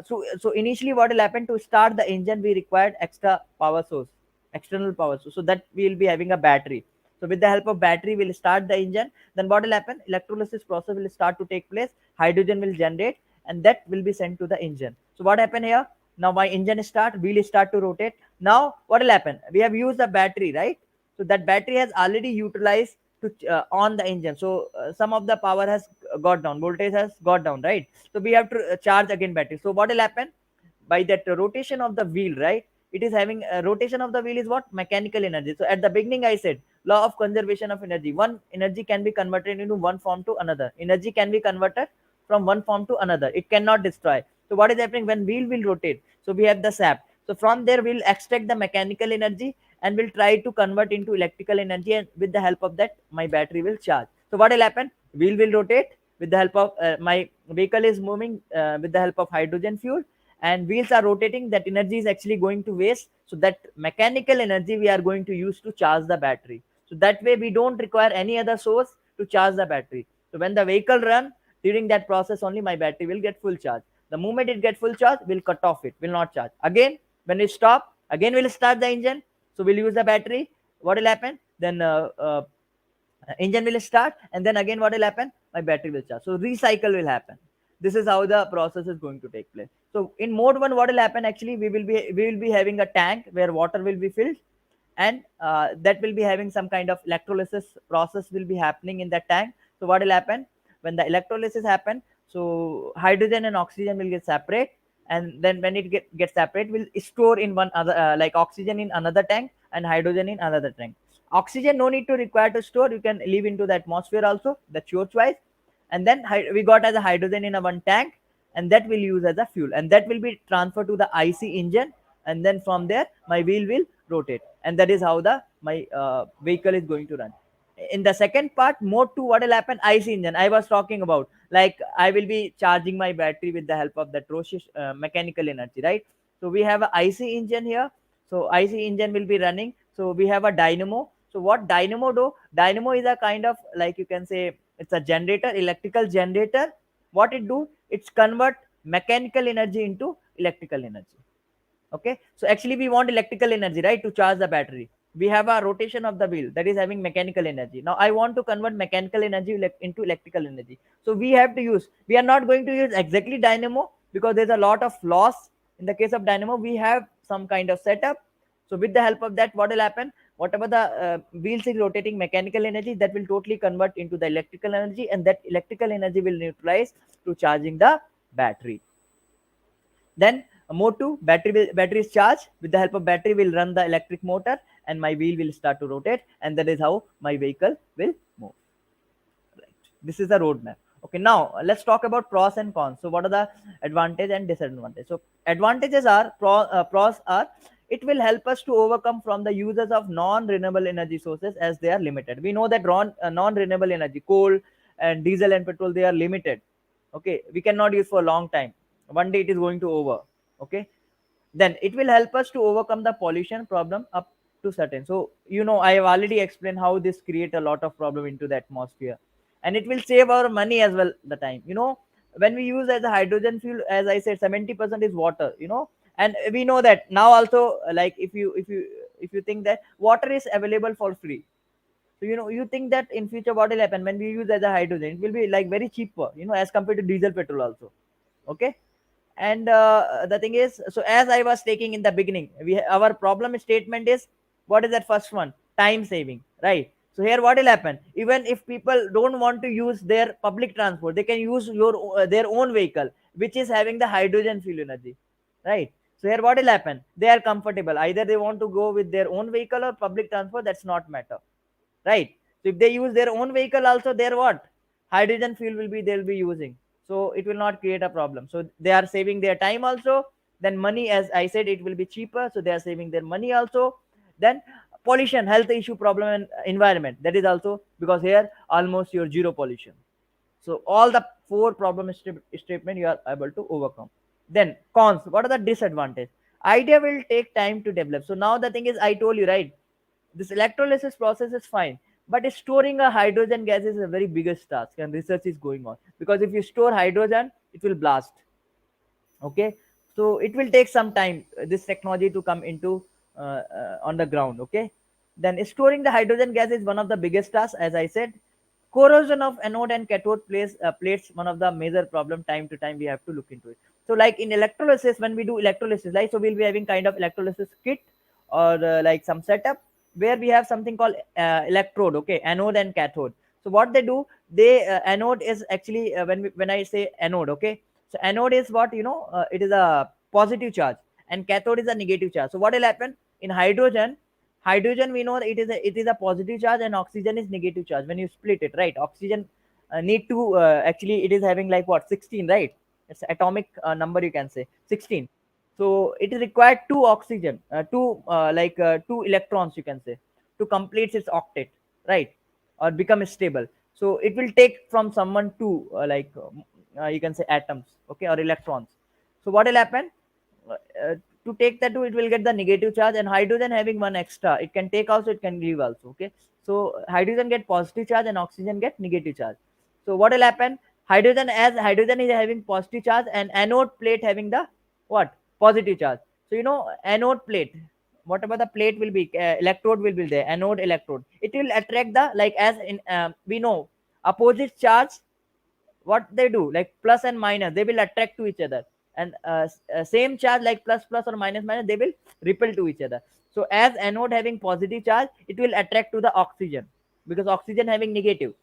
so initially what will happen, to start the engine we required extra power source, external power source, so that we will be having a battery. So with the help of battery we'll start the engine. Then what will happen, electrolysis process will start to take place, hydrogen will generate, and that will be sent to the engine. So what happened here, now my engine start, wheel start to rotate. Now what will happen, we have used the battery, right? So that battery has already utilized to on the engine. So some of the power has got down, voltage has got down, right? So we have to charge again battery. So what will happen, by that rotation of the wheel, right? It is having a rotation of the wheel is what, mechanical energy. So at the beginning I said law of conservation of energy, one energy can be converted into one form to another, energy can be converted from one form to another, it cannot destroy. So what is happening, when wheel will rotate, so we have the sap. So from there we'll extract the mechanical energy and we'll try to convert into electrical energy, and with the help of that my battery will charge. So what will happen, wheel will rotate with the help of my vehicle is moving with the help of hydrogen fuel, and wheels are rotating, that energy is actually going to waste. So that mechanical energy we are going to use to charge the battery. So that way we don't require any other source to charge the battery. So when the vehicle run, during that process only my battery will get full charge. The moment it get full charge, we'll cut off, it will not charge again. When we stop, again we'll start the engine, so we'll use the battery. What will happen then? Engine will start, and then again what will happen, my battery will charge. So recycle will happen. This is how the process is going to take place. So in mode 1, what will happen, actually we will be having a tank where water will be filled, and that will be having some kind of electrolysis process will be happening in that tank. So what will happen when the electrolysis happen, so hydrogen and oxygen will get separate, and then when it get separate, will store in one other, like oxygen in another tank and hydrogen in another tank. Oxygen no need to require to store, you can leave into the atmosphere also, that's your choice. And then we got as a hydrogen in a one tank, and that will use as a fuel, and that will be transferred to the IC engine, and then from there my wheel will rotate, and that is how the my vehicle is going to run. In the second part, mode 2, what will happen, IC engine I was talking about, like I will be charging my battery with the help of that Roche mechanical energy, right? So we have a IC engine here. So IC engine will be running, so we have a dynamo. So what dynamo do, dynamo is a kind of, like you can say, it's a generator, electrical generator. What it do, it's convert mechanical energy into electrical energy. Okay, so actually we want electrical energy, right, to charge the battery. We have a rotation of the wheel that is having mechanical energy. Now I want to convert mechanical energy into electrical energy. So we have to use, we are not going to use exactly dynamo, because there's a lot of loss. In the case of dynamo, we have some kind of setup. So with the help of that, what will happen, whatever the wheels is rotating mechanical energy, that will totally convert into the electrical energy, and that electrical energy will neutralize to charging the battery. Then mode 2, battery is charged. With the help of battery, will run the electric motor, and my wheel will start to rotate, and that is how my vehicle will move. Right. This is the roadmap. Okay, now let's talk about pros and cons. So what are the advantage and disadvantage? So advantages are, pros are, it will help us to overcome from the uses of non-renewable energy sources, as they are limited. We know that non-renewable energy, coal and diesel and petrol, they are limited. Okay, we cannot use for a long time. One day it is going to over. Okay, then it will help us to overcome the pollution problem up to certain. So I have already explained how this create a lot of problem into the atmosphere, and it will save our money as well, the time. When we use as a hydrogen fuel, as I said, 70% is water. And we know that now also, like if you think that water is available for free. So you think that in future what will happen when we use as a hydrogen, it will be like very cheaper, as compared to diesel, petrol also. Okay. And the thing is, so as I was taking in the beginning, our problem statement is, what is that first one, time saving, right? So here what will happen, even if people don't want to use their public transport, they can use their own vehicle, which is having the hydrogen fuel energy, right? So here what will happen, they are comfortable, either they want to go with their own vehicle or public transport, that's not matter, right? So if they use their own vehicle also, their what, hydrogen fuel will be, they'll be using. So it will not create a problem, so they are saving their time also. Then money, as I said, it will be cheaper, so they are saving their money also. Then pollution, health issue problem, and environment, that is also, because here almost your zero pollution. So all the four problem statement you are able to overcome. Then cons, what are the disadvantage? Idea will take time to develop. So now the thing is, I told you, right, this electrolysis process is fine, but storing a hydrogen gas is a very biggest task, and research is going on, because if you store hydrogen, it will blast. Okay, so it will take some time, this technology to come into on the ground. Okay, then storing the hydrogen gas is one of the biggest tasks, as I said. Corrosion of anode and cathode plates one of the major problem. Time to time we have to look into it. So like in electrolysis, when we do electrolysis, like, so we'll be having kind of electrolysis kit, or like some setup where we have something called electrode. Okay, anode and cathode. So what they do, they anode is actually, when I say anode, okay, so anode is what, it is a positive charge, and cathode is a negative charge. So what will happen in hydrogen, we know that it is a positive charge, and oxygen is negative charge. When you split it, right, oxygen need to actually, it is having like what, 16, right? It's atomic number, you can say 16. So it is required two oxygen, two electrons, you can say, to complete its octet, right, or become stable. So it will take from someone two, you can say atoms, okay, or electrons. So what will happen, uh, to take that two, it will get the negative charge, and hydrogen having one extra, it can take also, it can give also. Okay, so hydrogen get positive charge and oxygen get negative charge. So what will happen? Hydrogen, as hydrogen is having positive charge and anode plate having the what, positive charge. So anode plate, whatever the plate will be, electrode will be there, anode electrode, it will attract the, like as in we know opposite charge, what they do, like plus and minus, they will attract to each other, and same charge like plus plus or minus minus, they will repel to each other. So as anode having positive charge, it will attract to the oxygen, because oxygen having negative,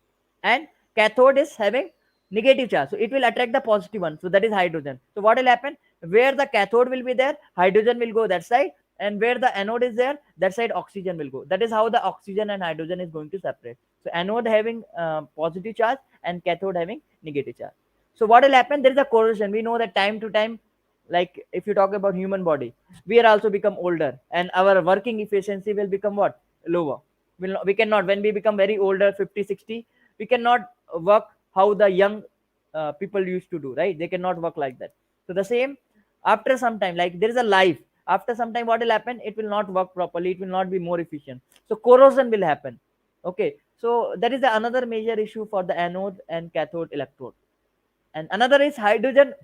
and cathode is having negative charge, so it will attract the positive one, so that is hydrogen. So what will happen, where the cathode will be there, hydrogen will go that side, and where the anode is there, that side oxygen will go. That is how the oxygen and hydrogen is going to separate. So anode having positive charge and cathode having negative charge. So what will happen, there is a corrosion. We know that time to time, like if you talk about human body, we are also become older, and our working efficiency will become what, lower. We cannot, when we become very older, 50, 60, we cannot work how the young people used to do, right? They cannot work like that. So the same, after some time, like there is a life, after some time what will happen, it will not work properly, it will not be more efficient, so corrosion will happen. Okay, so that is the another major issue for the anode and cathode electrode. And another is hydrogen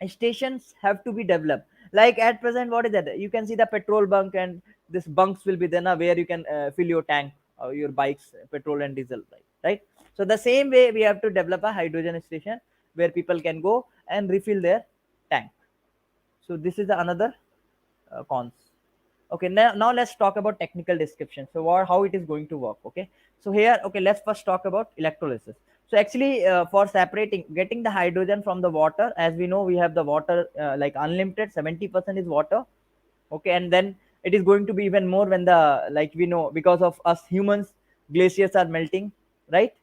stations have to be developed. Like at present, what is that, you can see the petrol bunk, and this bunks will be there now, where you can fill your tank, your bikes, petrol and diesel, right? So the same way we have to develop a hydrogen station where people can go and refill their tank. So this is the another cons. Okay, now let's talk about technical description. So how it is going to work. Okay, so here, okay, let's first talk about electrolysis. So actually, for separating, getting the hydrogen from the water, as we know, we have the water, like unlimited, 70% is water. Okay, and then it is going to be even more when the, like we know, because of us humans, glaciers are melting, right?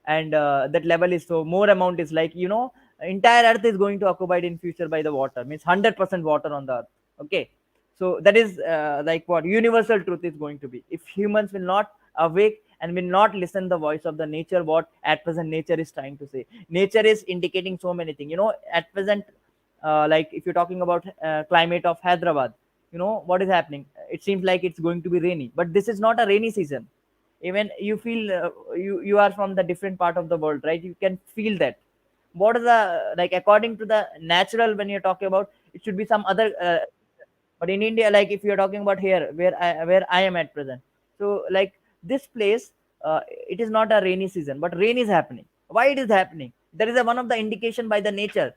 And that level is, so more amount is, like entire earth is going to occupied in future by the water, means 100% water on the earth. Okay, so that is like what universal truth is going to be, if humans will not awake and will not listen the voice of the nature, what at present nature is trying to say. Nature is indicating so many things, at present. Like if you're talking about climate of Hyderabad, what is happening, it seems like it's going to be rainy, but this is not a rainy season. Even you feel, you are from the different part of the world, right? You can feel that. What is the, like according to the natural, when you're talking about, it should be some other, but in India, like if you're talking about here, where I am at present, so like this place, it is not a rainy season, but rain is happening. Why it is happening? There is a one of the indication by the nature.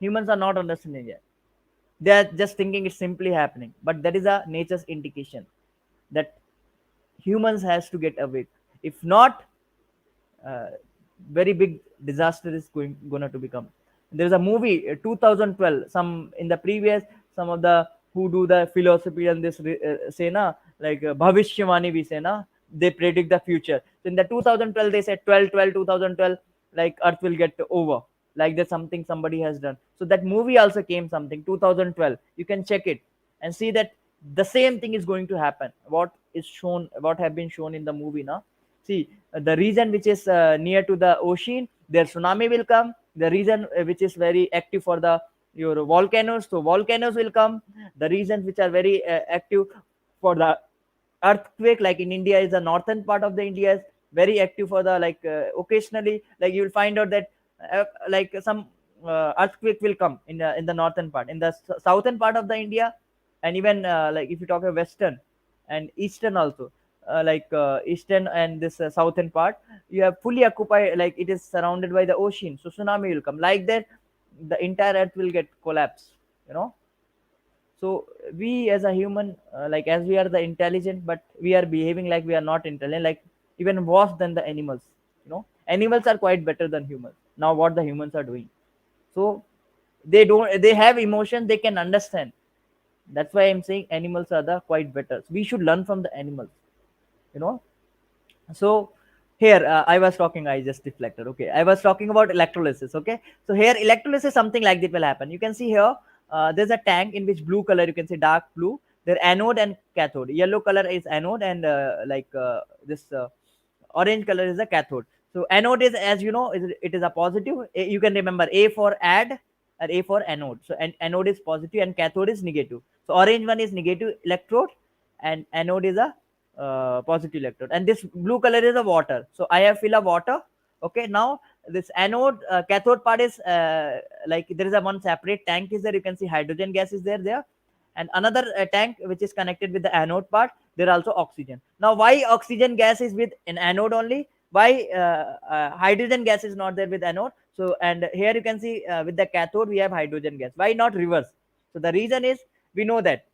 Humans are not understanding it. They are just thinking it's simply happening, but that is a nature's indication that humans has to get awake. If not, uh, very big disaster is gonna to become. There's a movie, 2012, some in the previous, some of the who do the philosophy and this say na, like bhavishyamani we say na, they predict the future. So in the 2012 they said 2012, like earth will get over, like there's something somebody has done. So that movie also came something 2012, you can check it and see that the same thing is going to happen, what is shown, what have been shown in the movie now. See, the region which is near to the ocean, their tsunami will come. The region which is very active for the your volcanoes, so volcanoes will come. The regions which are very active for the earthquake, like in India, is the northern part of the India is very active for the, like occasionally, like you will find out that like some earthquake will come in the northern part, in the southern part of the India, and even like if you talk about western and eastern also, like eastern and this southern part, you have fully occupied, like it is surrounded by the ocean, so tsunami will come, like that the entire earth will get collapsed, you know. So we as a human, like as we are the intelligent, but we are behaving like we are not intelligent, like even worse than the animals, animals are quite better than humans. Now what the humans are doing, so they have emotion, they can understand. That's why I'm saying animals are the quite better. We should learn from the animals, you know. So here, I was talking, I just deflected. Okay, I was talking about electrolysis. Okay, so here electrolysis, something like that will happen. You can see here, there's a tank in which blue color, you can see dark blue, there anode and cathode. Yellow color is anode, and this orange color is the cathode. So anode is, as you know, it is a positive. You can remember A for add, and A for anode. So anode is positive and cathode is negative. So orange one is negative electrode and anode is a positive electrode, and this blue color is a water. So I have fill a water. Okay, now this anode cathode part is like there is a one separate tank is there. You can see hydrogen gas is there, and another tank which is connected with the anode part. There also oxygen. Now why oxygen gas is with an anode only? Why hydrogen gas is not there with anode? So and here you can see with the cathode we have hydrogen gas. Why not reverse? So the reason is we know that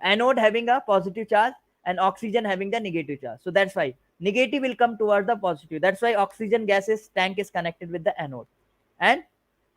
anode having a positive charge and oxygen having the negative charge. So that's why negative will come towards the positive. That's why oxygen gases tank is connected with the anode, and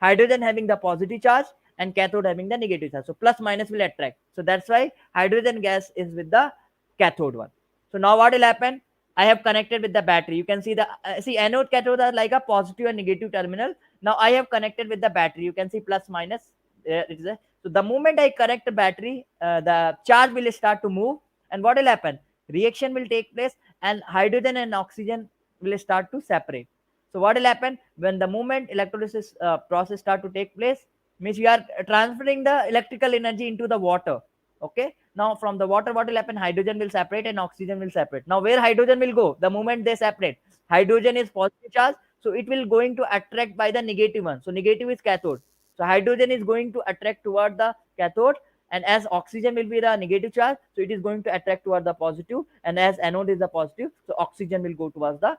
hydrogen having the positive charge and cathode having the negative charge. So plus minus will attract. So that's why hydrogen gas is with the cathode one. So now what will happen? I have connected with the battery. You can see the see anode cathode are like a positive and negative terminal. Now I have connected with the battery. You can see plus minus. There it is. So the moment I connect the battery, the charge will start to move, and what will happen? Reaction will take place, and hydrogen and oxygen will start to separate. So what will happen when the moment electrolysis process start to take place? Means we are transferring the electrical energy into the water. Okay. Now from the water, what will happen? Hydrogen will separate and oxygen will separate. Now where hydrogen will go? The moment they separate, hydrogen is positive charge, so it will going to attract by the negative one. So negative is cathode. So hydrogen is going to attract toward the cathode, and as oxygen will be the negative charge, so it is going to attract toward the positive, and as anode is the positive, so oxygen will go towards the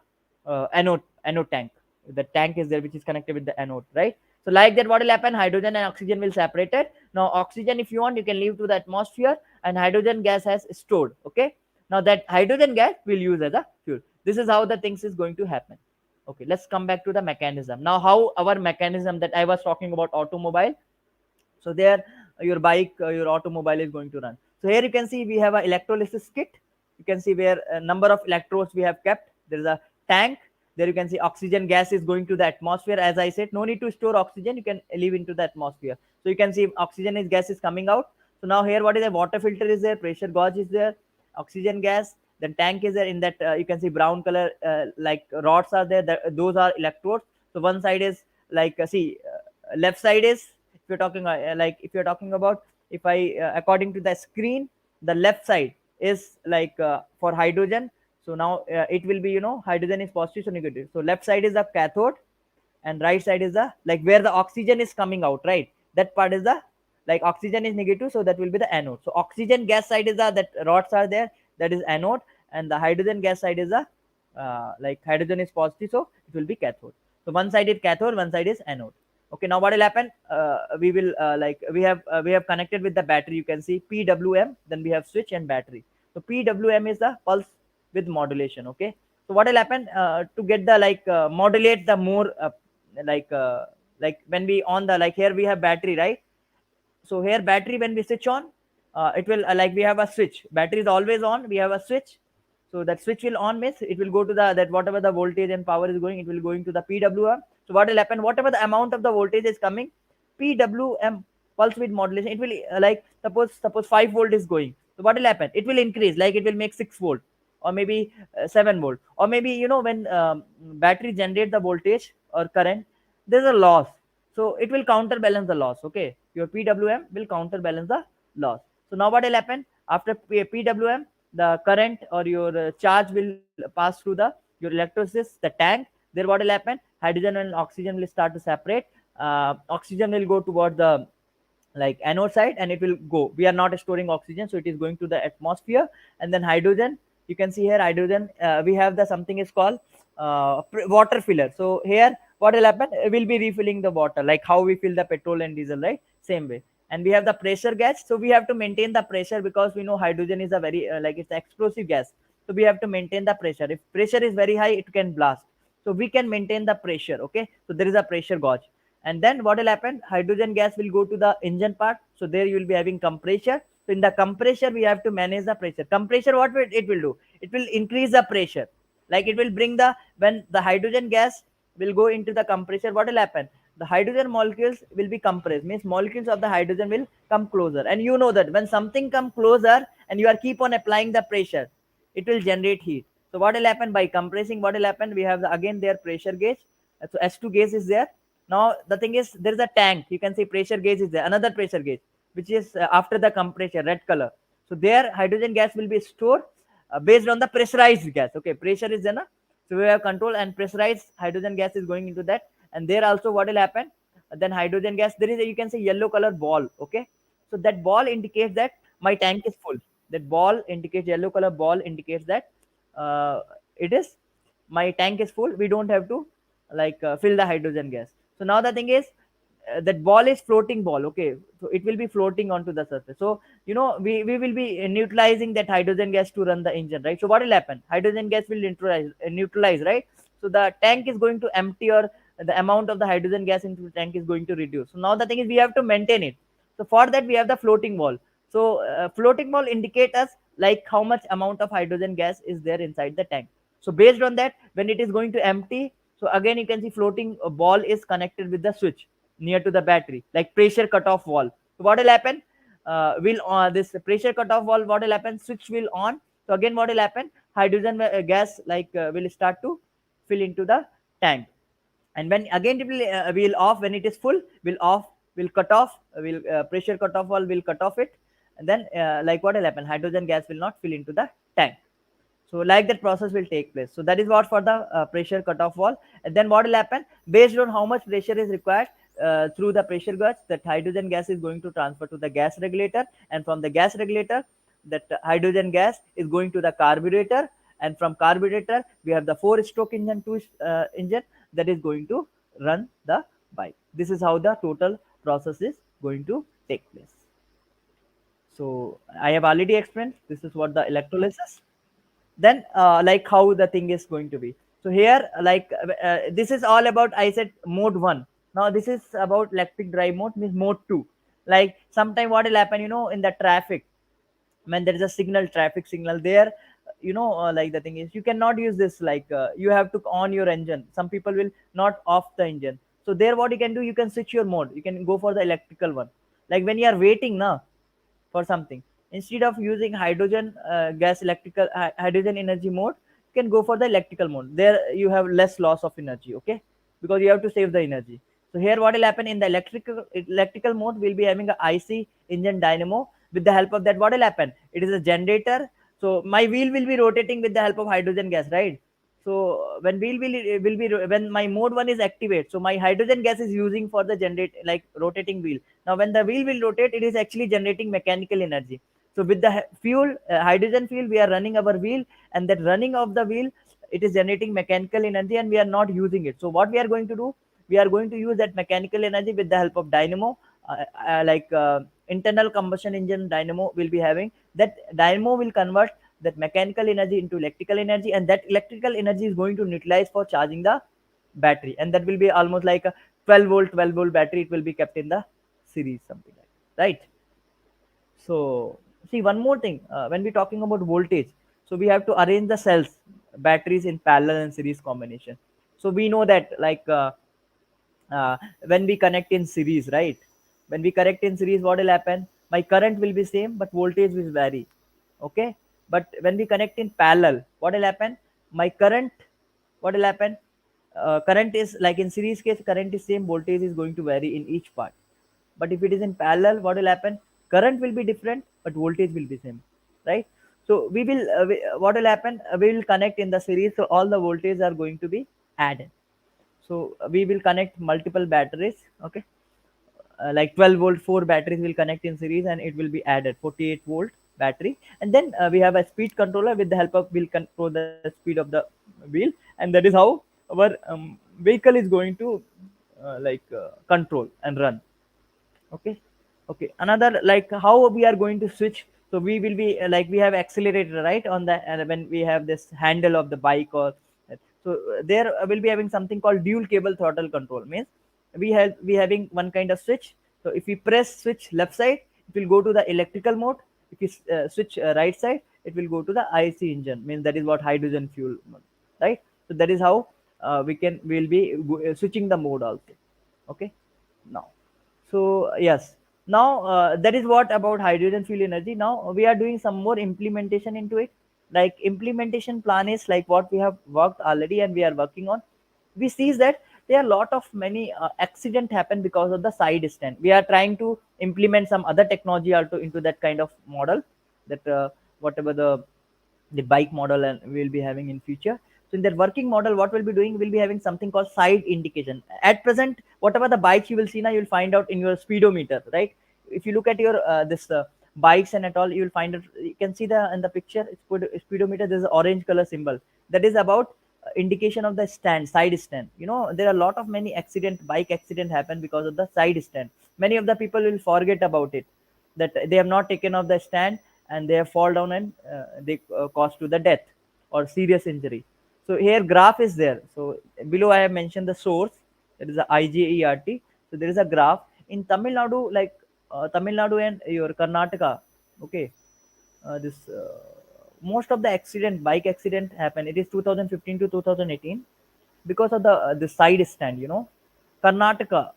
anode tank. The tank is there which is connected with the anode, right? So like that, what will happen? Hydrogen and oxygen will separate it. Now oxygen, if you want, you can leave to the atmosphere, and hydrogen gas has stored. Okay. Now that hydrogen gas will use as a fuel. This is how the things is going to happen. Okay, let's come back to the mechanism. Now how our mechanism that I was talking about automobile. So there your bike, your automobile is going to run. So here you can see we have a electrolysis kit. You can see where a number of electrodes we have kept. There is a tank. There you can see oxygen gas is going to the atmosphere. As I said, no need to store oxygen, you can leave into the atmosphere. So you can see oxygen is gas is coming out. So now here what is the water filter is there, pressure gauge is there, oxygen gas, then tank is there. In that you can see brown color like rods are there, those are electrodes. So one side is like see left side is, if you're talking like if you're talking about, if I according to the screen, the left side is like for hydrogen. So now it will be, hydrogen is positive, so negative. So left side is the cathode, and right side is the like where the oxygen is coming out, right? That part is the like oxygen is negative, so that will be the anode. So oxygen gas side is the that rods are there, that is anode, and the hydrogen gas side is the like hydrogen is positive, so it will be cathode. So one side is cathode, one side is anode. Okay, now what will happen? We will like we have connected with the battery. You can see PWM, then we have switch and battery. So PWM is the pulse with modulation. Okay, so what will happen to get the like modulate the more like uh, like when we on the like here we have battery, right? So here battery when we switch on, it will like we have a switch. Battery is always on, we have a switch. So that switch will on means it will go to the that whatever the voltage and power is going, it will going to the PWM. So what will happen? Whatever the amount of the voltage is coming, PWM, pulse width modulation, it will like suppose 5 volt is going. So what will happen? It will increase, like it will make 6 volt, or maybe 7 volt, or maybe when battery generate the voltage or current, there's a loss. So it will counterbalance the loss. Okay, your PWM will counterbalance the loss. So now what will happen? After PWM, the current or your charge will pass through the your electrolysis, the tank. There what will happen? Hydrogen and oxygen will start to separate. Oxygen will go toward the like anode side, and it will go. We are not storing oxygen, so it is going to the atmosphere. And then hydrogen, you can see here hydrogen, we have the something is called water filler. So here what will happen? We'll be refilling the water, like how we fill the petrol and diesel, right? Same way. And we have the pressure gas, so we have to maintain the pressure, because we know hydrogen is a very like it's explosive gas. So we have to maintain the pressure. If pressure is very high, it can blast. So we can maintain the pressure. Okay, so there is a pressure gauge. And then what will happen? Hydrogen gas will go to the engine part. So there you will be having compressor. So in the compressor, we have to manage the pressure. Compressor, what will it will do? It will increase the pressure. Like it will bring the, when the hydrogen gas will go into the compressor, what will happen? The hydrogen molecules will be compressed. Means molecules of the hydrogen will come closer. And you know that when something come closer and you are keep on applying the pressure, it will generate heat. So what will happen by compressing? What will happen? We have the, again their pressure gauge. So S2 gas is there. Now the thing is, there is a tank. You can see pressure gauge is there, another pressure gauge, which is after the compressor, red color. So there hydrogen gas will be stored based on the pressurized gas. Okay, pressure is there, na? So we have control, and pressurized hydrogen gas is going into that. And there also what will happen, then hydrogen gas, there is a, you can say, yellow color ball. Okay, so that ball indicates that my tank is full. That ball indicates, yellow color ball indicates that it is, my tank is full, we don't have to fill the hydrogen gas. So now the thing is, that ball is floating ball. Okay, so it will be floating onto the surface. So we will be neutralizing that hydrogen gas to run the engine, right? So what will happen, hydrogen gas will neutralize, right? So the tank is going to empty, or the amount of the hydrogen gas into the tank is going to reduce. So now the thing is, we have to maintain it. So for that we have the floating ball. So floating ball indicate us like how much amount of hydrogen gas is there inside the tank. So based on that, when it is going to empty, so again you can see floating ball is connected with the switch near to the battery, like pressure cutoff valve. So what will happen, will this pressure cutoff valve, what will happen, switch will on. So again what will happen, hydrogen gas will start to fill into the tank. And when again it will off, when it is full, will off, will cut off, will pressure cut off valve will cut off it. And then what will happen, hydrogen gas will not fill into the tank. So like that process will take place. So that is what for the pressure cutoff valve. And then what will happen, based on how much pressure is required through the pressure gauge, that hydrogen gas is going to transfer to the gas regulator. And from the gas regulator, that hydrogen gas is going to the carburetor. And from carburetor we have the 4-stroke engine, two engine, that is going to run the bike. This is how the total process is going to take place. So I have already explained, this is what the electrolysis. Then how the thing is going to be. So here this is all about, I said, mode 1. Now this is about electric drive mode, means mode 2. Like sometime what will happen, in the traffic, when there is a signal, traffic signal there, the thing is, you cannot use this, you have to on your engine. Some people will not off the engine. So there what you can do, you can switch your mode, you can go for the electrical one. Like when you are waiting now for something, instead of using hydrogen gas electrical hydrogen energy mode, you can go for the electrical mode. There you have less loss of energy. Okay, because you have to save the energy. So here what will happen, in the electrical mode, we'll be having a IC engine dynamo. With the help of that, what will happen, it is a generator. So my wheel will be rotating with the help of hydrogen gas, right? So when will be when my mode 1 is activate, so my hydrogen gas is using for the generate, like rotating wheel. Now when the wheel will rotate, it is actually generating mechanical energy. So with the fuel, hydrogen fuel, we are running our wheel. And that running of the wheel, it is generating mechanical energy, and we are not using it. So what we are going to do, we are going to use that mechanical energy with the help of dynamo. Internal combustion engine dynamo will be having that. Dynamo will convert that mechanical energy into electrical energy, and that electrical energy is going to utilize for charging the battery. And that will be almost like a 12 volt battery, it will be kept in the series, something like that, right? So see, one more thing, when we're talking about voltage, so we have to arrange the cells, batteries in parallel and series combination. So we know that uh, when we connect in series, right? When we connect in series, what will happen, my current will be same, but voltage will vary. Okay, but when we connect in parallel, what will happen, my current, what will happen, current is like in series case, current is same, voltage is going to vary in each part. But if it is in parallel, what will happen, current will be different, but voltage will be same, right? So what will happen, we will connect in the series, so all the voltage are going to be added. So we will connect multiple batteries. Okay, 12 volt 4 batteries will connect in series, and it will be added 48-volt battery. And then we have a speed controller. With the help of, will control the speed of the wheel. And that is how our vehicle is going to control and run. Okay, okay, another, how we are going to switch. So we will be we have accelerator, right, on the, when we have this handle of the bike, or so there will be having something called dual cable throttle control. Means we having one kind of switch. So if we press switch left side, it will go to the electrical mode. If you switch right side, it will go to the IC engine, means that is what hydrogen fuel mode, right? So that is how we'll be switching the mode also. Okay, now, so yes, now that is what about hydrogen fuel energy. Now we are doing some more implementation into it. Like implementation plan is like what we have worked already and we are working on. We see that there are a lot of many accident happen because of the side stand. We are trying to implement some other technology also into that kind of model, that whatever the bike model and we will be having in future. So in that working model, what we'll be doing, we'll be having something called side indication. At present, whatever the bikes you will see now, you'll find out in your speedometer, right? If you look at your this bikes and at all, you will find it. You can see the in the picture, speedometer. There's an orange color symbol. That is about indication of the stand, side stand. You know, there are a lot of many bike accident happen because of the side stand. Many of the people will forget about it, that they have not taken off the stand and they have fall down and they cause to the death or serious injury. So here graph is there. So below I have mentioned the source, that is the IGERT. So there is a graph in Tamil Nadu, like Tamil Nadu and your Karnataka. Okay, this most of the bike accident happened. It is 2015 to 2018 because of the side stand. You know, Karnataka,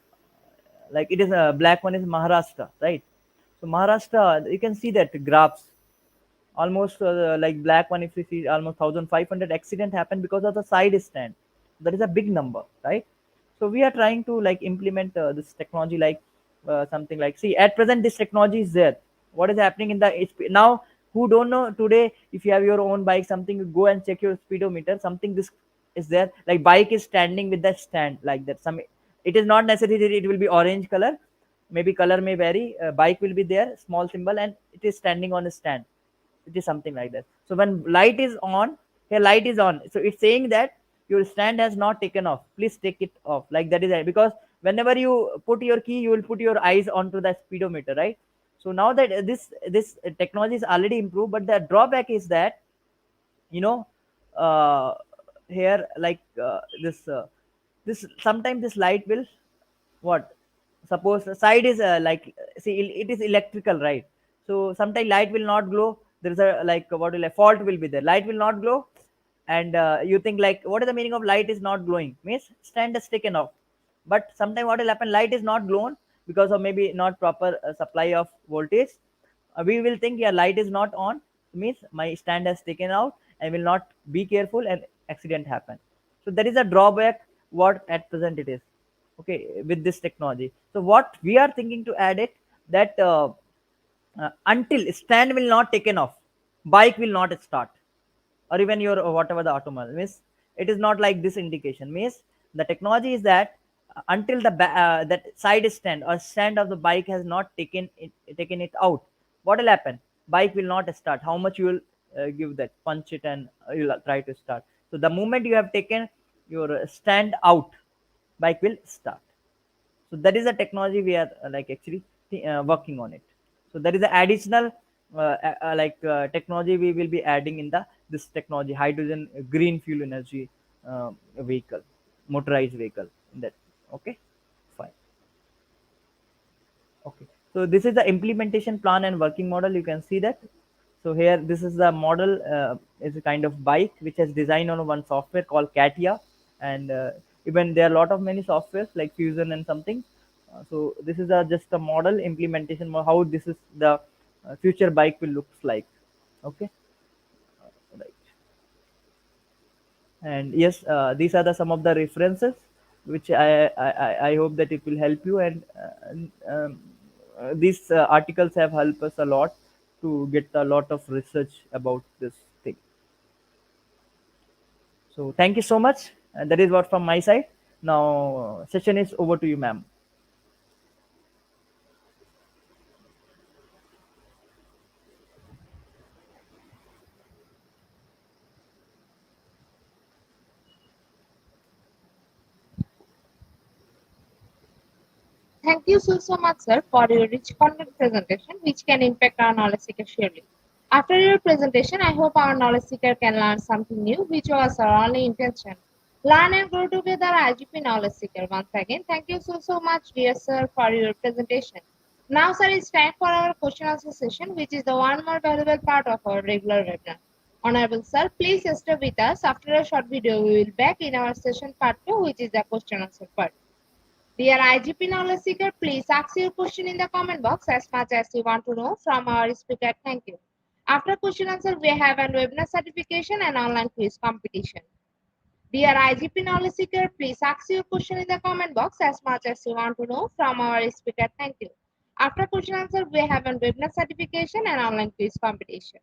like it is a black one is Maharashtra, right? So Maharashtra, you can see that graphs almost like black one, if you see almost 1500 accident happen because of the side stand. That is a big number, right? So we are trying to like implement this technology, like something like, see, at present this technology is there. What is happening in the now, who don't know today, if you have your own bike, something, you go and check your speedometer, something this is there, like bike is standing with the stand like that. Some, it is not necessary that it will be orange color, maybe color may vary, bike will be there, small symbol, and it is standing on a stand. It is something like that. So when light is on, here light is on, so it's saying that your stand has not taken off, please take it off, like that is it. Because whenever you put your key, you will put your eyes onto the speedometer, right? So now that this technology is already improved, but the drawback is that, you know, uh, here like this sometimes this light will, what, suppose the side is like, see, it is electrical, right? So sometimes light will not glow. There is a, like, what will a fault will be there, light will not glow. And you think like, what is the meaning of light is not glowing, means stand is taken off. But sometimes what will happen, light is not glowing because of maybe not proper supply of voltage. We will think, yeah, light is not on, means my stand has taken out, and will not be careful and accident happen. So there is a drawback what at present it is, okay, with this technology. So what we are thinking to add it, that until stand will not taken off, bike will not start, or even your whatever the automobile means, it is not like this indication, means the technology is that until that side stand or stand of the bike has not taken it out, what will happen, bike will not start, how much you will give that, punch it, and you'll try to start. So the moment you have taken your stand out, bike will start. So that is a technology we are like actually working on it. So that is the additional technology we will be adding in the this technology, hydrogen green fuel energy vehicle, motorized vehicle, in that. Okay, fine. Okay, so this is the implementation plan and working model. You can see that. So here, this is the model. Is a kind of bike which is designed on one software called Katia, and even there are a lot of many softwares like Fusion and something. So this is just a model implementation of how this is the future bike will looks like. Okay, right. And yes, these are the some of the references which I hope that it will help you. And these articles have helped us a lot to get a lot of research about this thing. So thank you so much, and that is what from my side. Now session is over to you, ma'am. Thank you so much, sir, for your rich content presentation, which can impact our knowledge seeker surely. After your presentation, I hope our knowledge seeker can learn something new, which was our only intention. Learn and grow together, IGP knowledge seeker. Once again, thank you so much, dear sir, for your presentation. Now, sir, it's time for our question answer session, which is the one more valuable part of our regular webinar. Honorable sir, please stay with us. After a short video, we will back in our session part 2, which is the question answer part. Dear IGP knowledge seeker, please ask your question in the comment box as much as you want to know from our speaker. Thank you. After question answer, we have a webinar certification and online quiz competition. Dear IGP knowledge seeker, please ask your question in the comment box as much as you want to know from our speaker. Thank you. After question answer, we have a webinar certification and online quiz competition.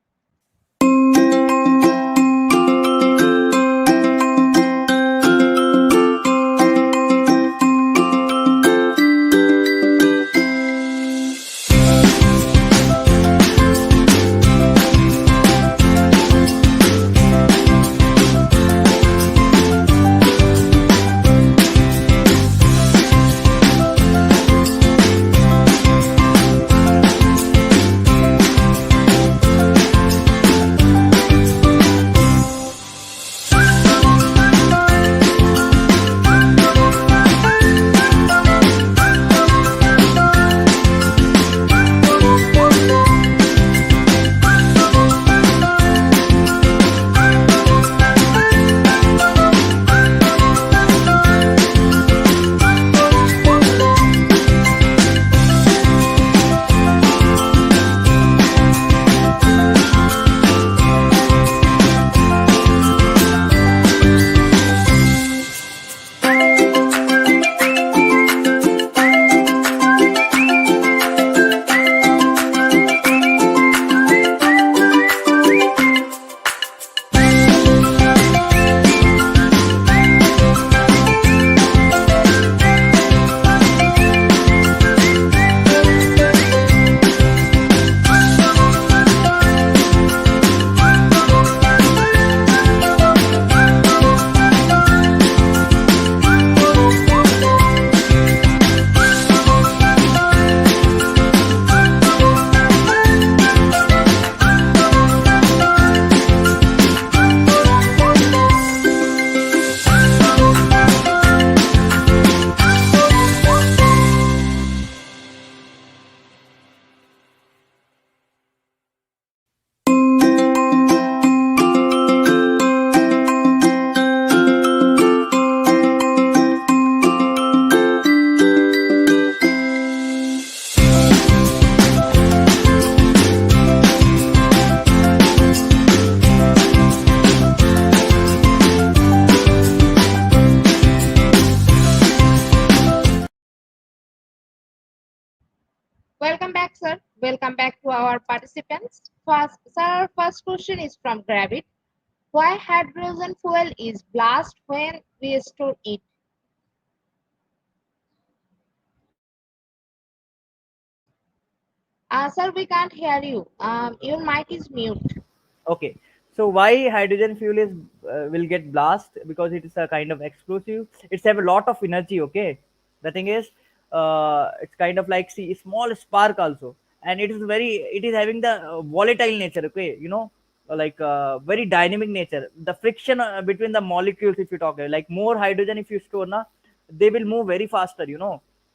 Welcome back, sir. Welcome back to our participants. First, sir, first question is from Gravit. Why hydrogen fuel is blast when we store it? Sir, we can't hear you. Your mic is mute. Okay, so why hydrogen fuel is will get blast? Because it is a kind of explosive. It's have a lot of energy. Okay, the thing is, it's kind of like see small spark also, and it is having the volatile nature. Okay, like very dynamic nature. The friction between the molecules, if you talk like more hydrogen, if you store na, they will move very faster.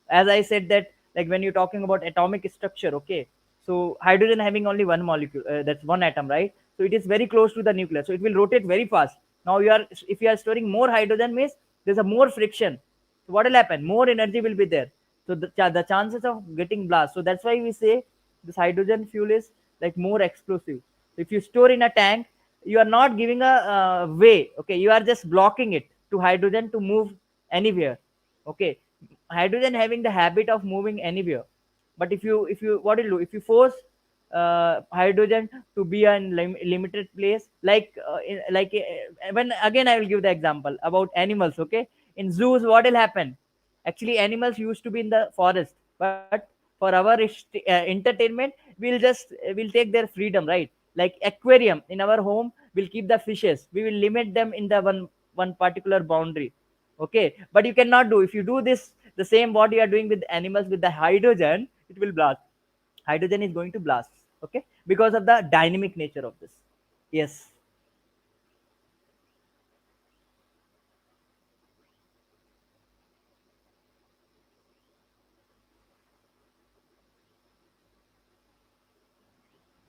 As I said that like when you're talking about atomic structure. Okay, so hydrogen having only one molecule, that's one atom, right? So it is very close to the nucleus, so it will rotate very fast. Now if you are storing more hydrogen means there's a more friction. So what will happen? More energy will be there. So the chances of getting blast. So that's why we say this hydrogen fuel is like more explosive. So if you store in a tank, you are not giving a way. Okay, you are just blocking it to hydrogen to move anywhere. Okay, hydrogen having the habit of moving anywhere. But if you what will do if you force hydrogen to be in limited place, when again I will give the example about animals. Okay, in zoos what will happen? Actually animals used to be in the forest, but for our entertainment we'll take their freedom, right? Like aquarium in our home, we'll keep the fishes, we will limit them in the one particular boundary. Okay, but you cannot do if you do this the same what you are doing with animals with the hydrogen, it will blast. Hydrogen is going to blast. Okay, because of the dynamic nature of this. Yes.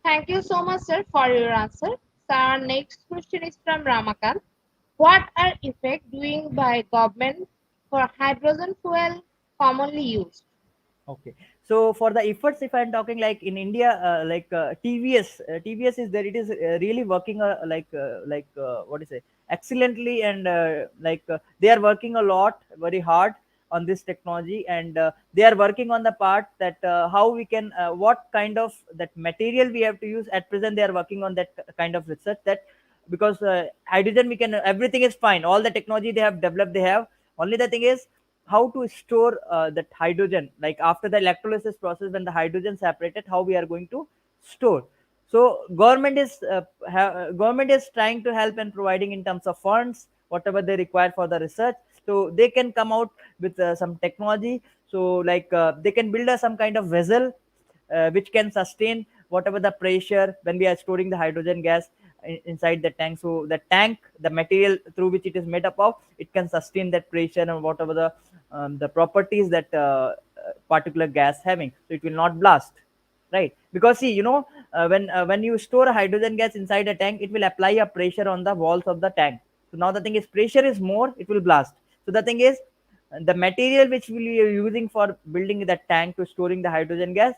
Thank you so much, sir, for your answer. So our next question is from Ramakant. What are effects doing by government for hydrogen fuel commonly used? Okay, so for the efforts, if I'm talking like in India, TVS is there. It is really working what is it? excellently, and they are working a lot very hard on this technology, and they are working on the part that how we can what kind of that material we have to use. At present they are working on that kind of research, that because hydrogen we can, everything is fine, all the technology they have developed, they have. Only the thing is how to store that hydrogen, like after the electrolysis process, when the hydrogen separated, how we are going to store. So government is trying to help and providing in terms of funds whatever they require for the research, so they can come out with some technology. So they can build some kind of vessel which can sustain whatever the pressure when we are storing the hydrogen gas inside the tank. So the tank, the material through which it is made up of, it can sustain that pressure and whatever the properties that particular gas having, so it will not blast, right? Because see, when you store a hydrogen gas inside a tank, it will apply a pressure on the walls of the tank. So now the thing is, pressure is more, it will blast. So the thing is, the material which we are using for building that tank to storing the hydrogen gas,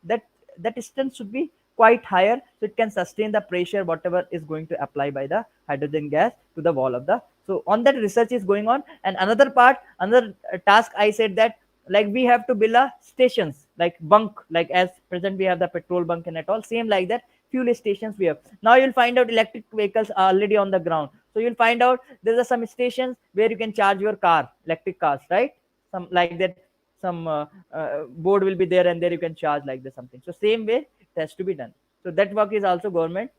that that distance should be quite higher, so it can sustain the pressure whatever is going to apply by the hydrogen gas to the wall of the. So on that research is going on. And another part, another task I said, that like we have to build a stations like bunk, like as present we have the petrol bunk and at all, same like that fuel stations we have. Now you'll find out electric vehicles are already on the ground, so you'll find out there are some stations where you can charge your car, electric cars, right? Some like that, some board will be there, and there you can charge like this something. So same way it has to be done. So that work is also government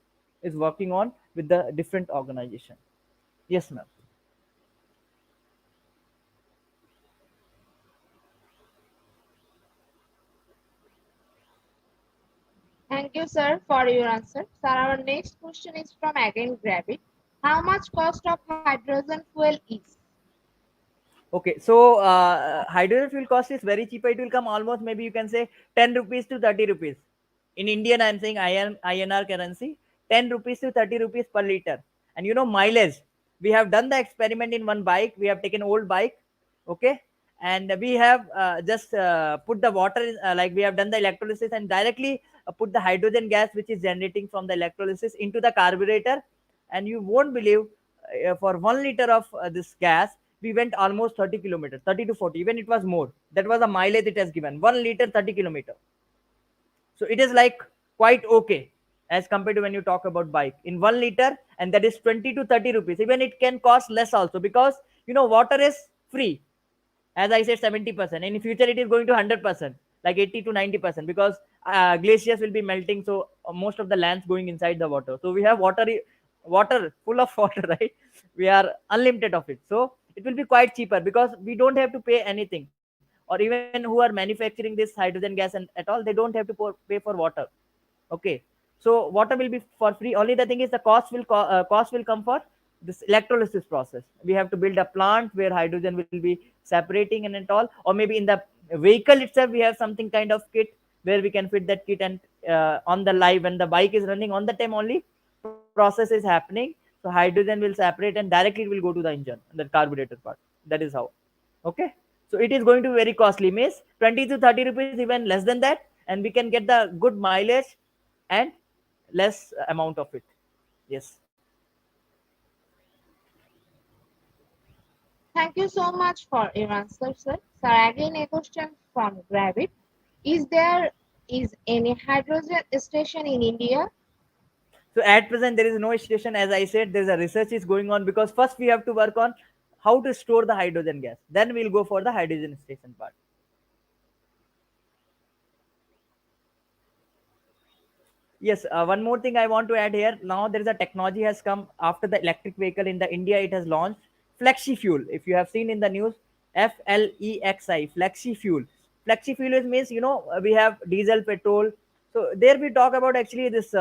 is working on with the different organization. Yes, ma'am. Thank you, sir, for your answer. Sir, our next question is from again Gravit. How much cost of hydrogen fuel is? Okay, so hydrogen fuel cost is very cheap. It will come almost, maybe you can say 10 rupees to 30 rupees. In Indian, I'm saying INR currency, 10 rupees to 30 rupees per liter. And mileage. We have done the experiment in one bike. We have taken old bike, okay, and we have just put the water in, like we have done the electrolysis and directly put the hydrogen gas which is generating from the electrolysis into the carburetor. And you won't believe, for 1 liter of this gas, we went almost 30 kilometers, 30 to 40, even it was more. That was the mileage it has given, 1 liter 30 kilometer. So it is like quite okay as compared to when you talk about bike in 1 liter, and that is 20 to 30 rupees. Even it can cost less also, because water is free, as I said, 70%. In future it is going to 100%, like 80 to 90%, because glaciers will be melting, so most of the lands going inside the water. So we have water full of water, right? We are unlimited of it, so it will be quite cheaper, because we don't have to pay anything. Or even who are manufacturing this hydrogen gas and at all, they don't have to pay for water. Okay, so water will be for free. Only the thing is, the cost will come for this electrolysis process. We have to build a plant where hydrogen will be separating and at all, or maybe in the vehicle itself we have something kind of kit where we can fit that kit, and on the live, when the bike is running, on the time only process is happening. So hydrogen will separate and directly it will go to the engine, the carburetor part. That is how. Okay, so it is going to be very costly, means 20 to 30 rupees, even less than that, and we can get the good mileage and less amount of it. Yes. Thank you so much for your answer, sir. Sir, again a question from Gravit. Is there is any hydrogen station in India? So at present there is no station. As I said, there's a research is going on, because first we have to work on how to store the hydrogen gas, then we'll go for the hydrogen station part. Yes, one more thing I want to add here. Now there is a technology has come after the electric vehicle in the India. It has launched flexi fuel. If you have seen in the news, FLEXI, flexi fuel. Flexi fuel is means, we have diesel, petrol. So there we talk about actually this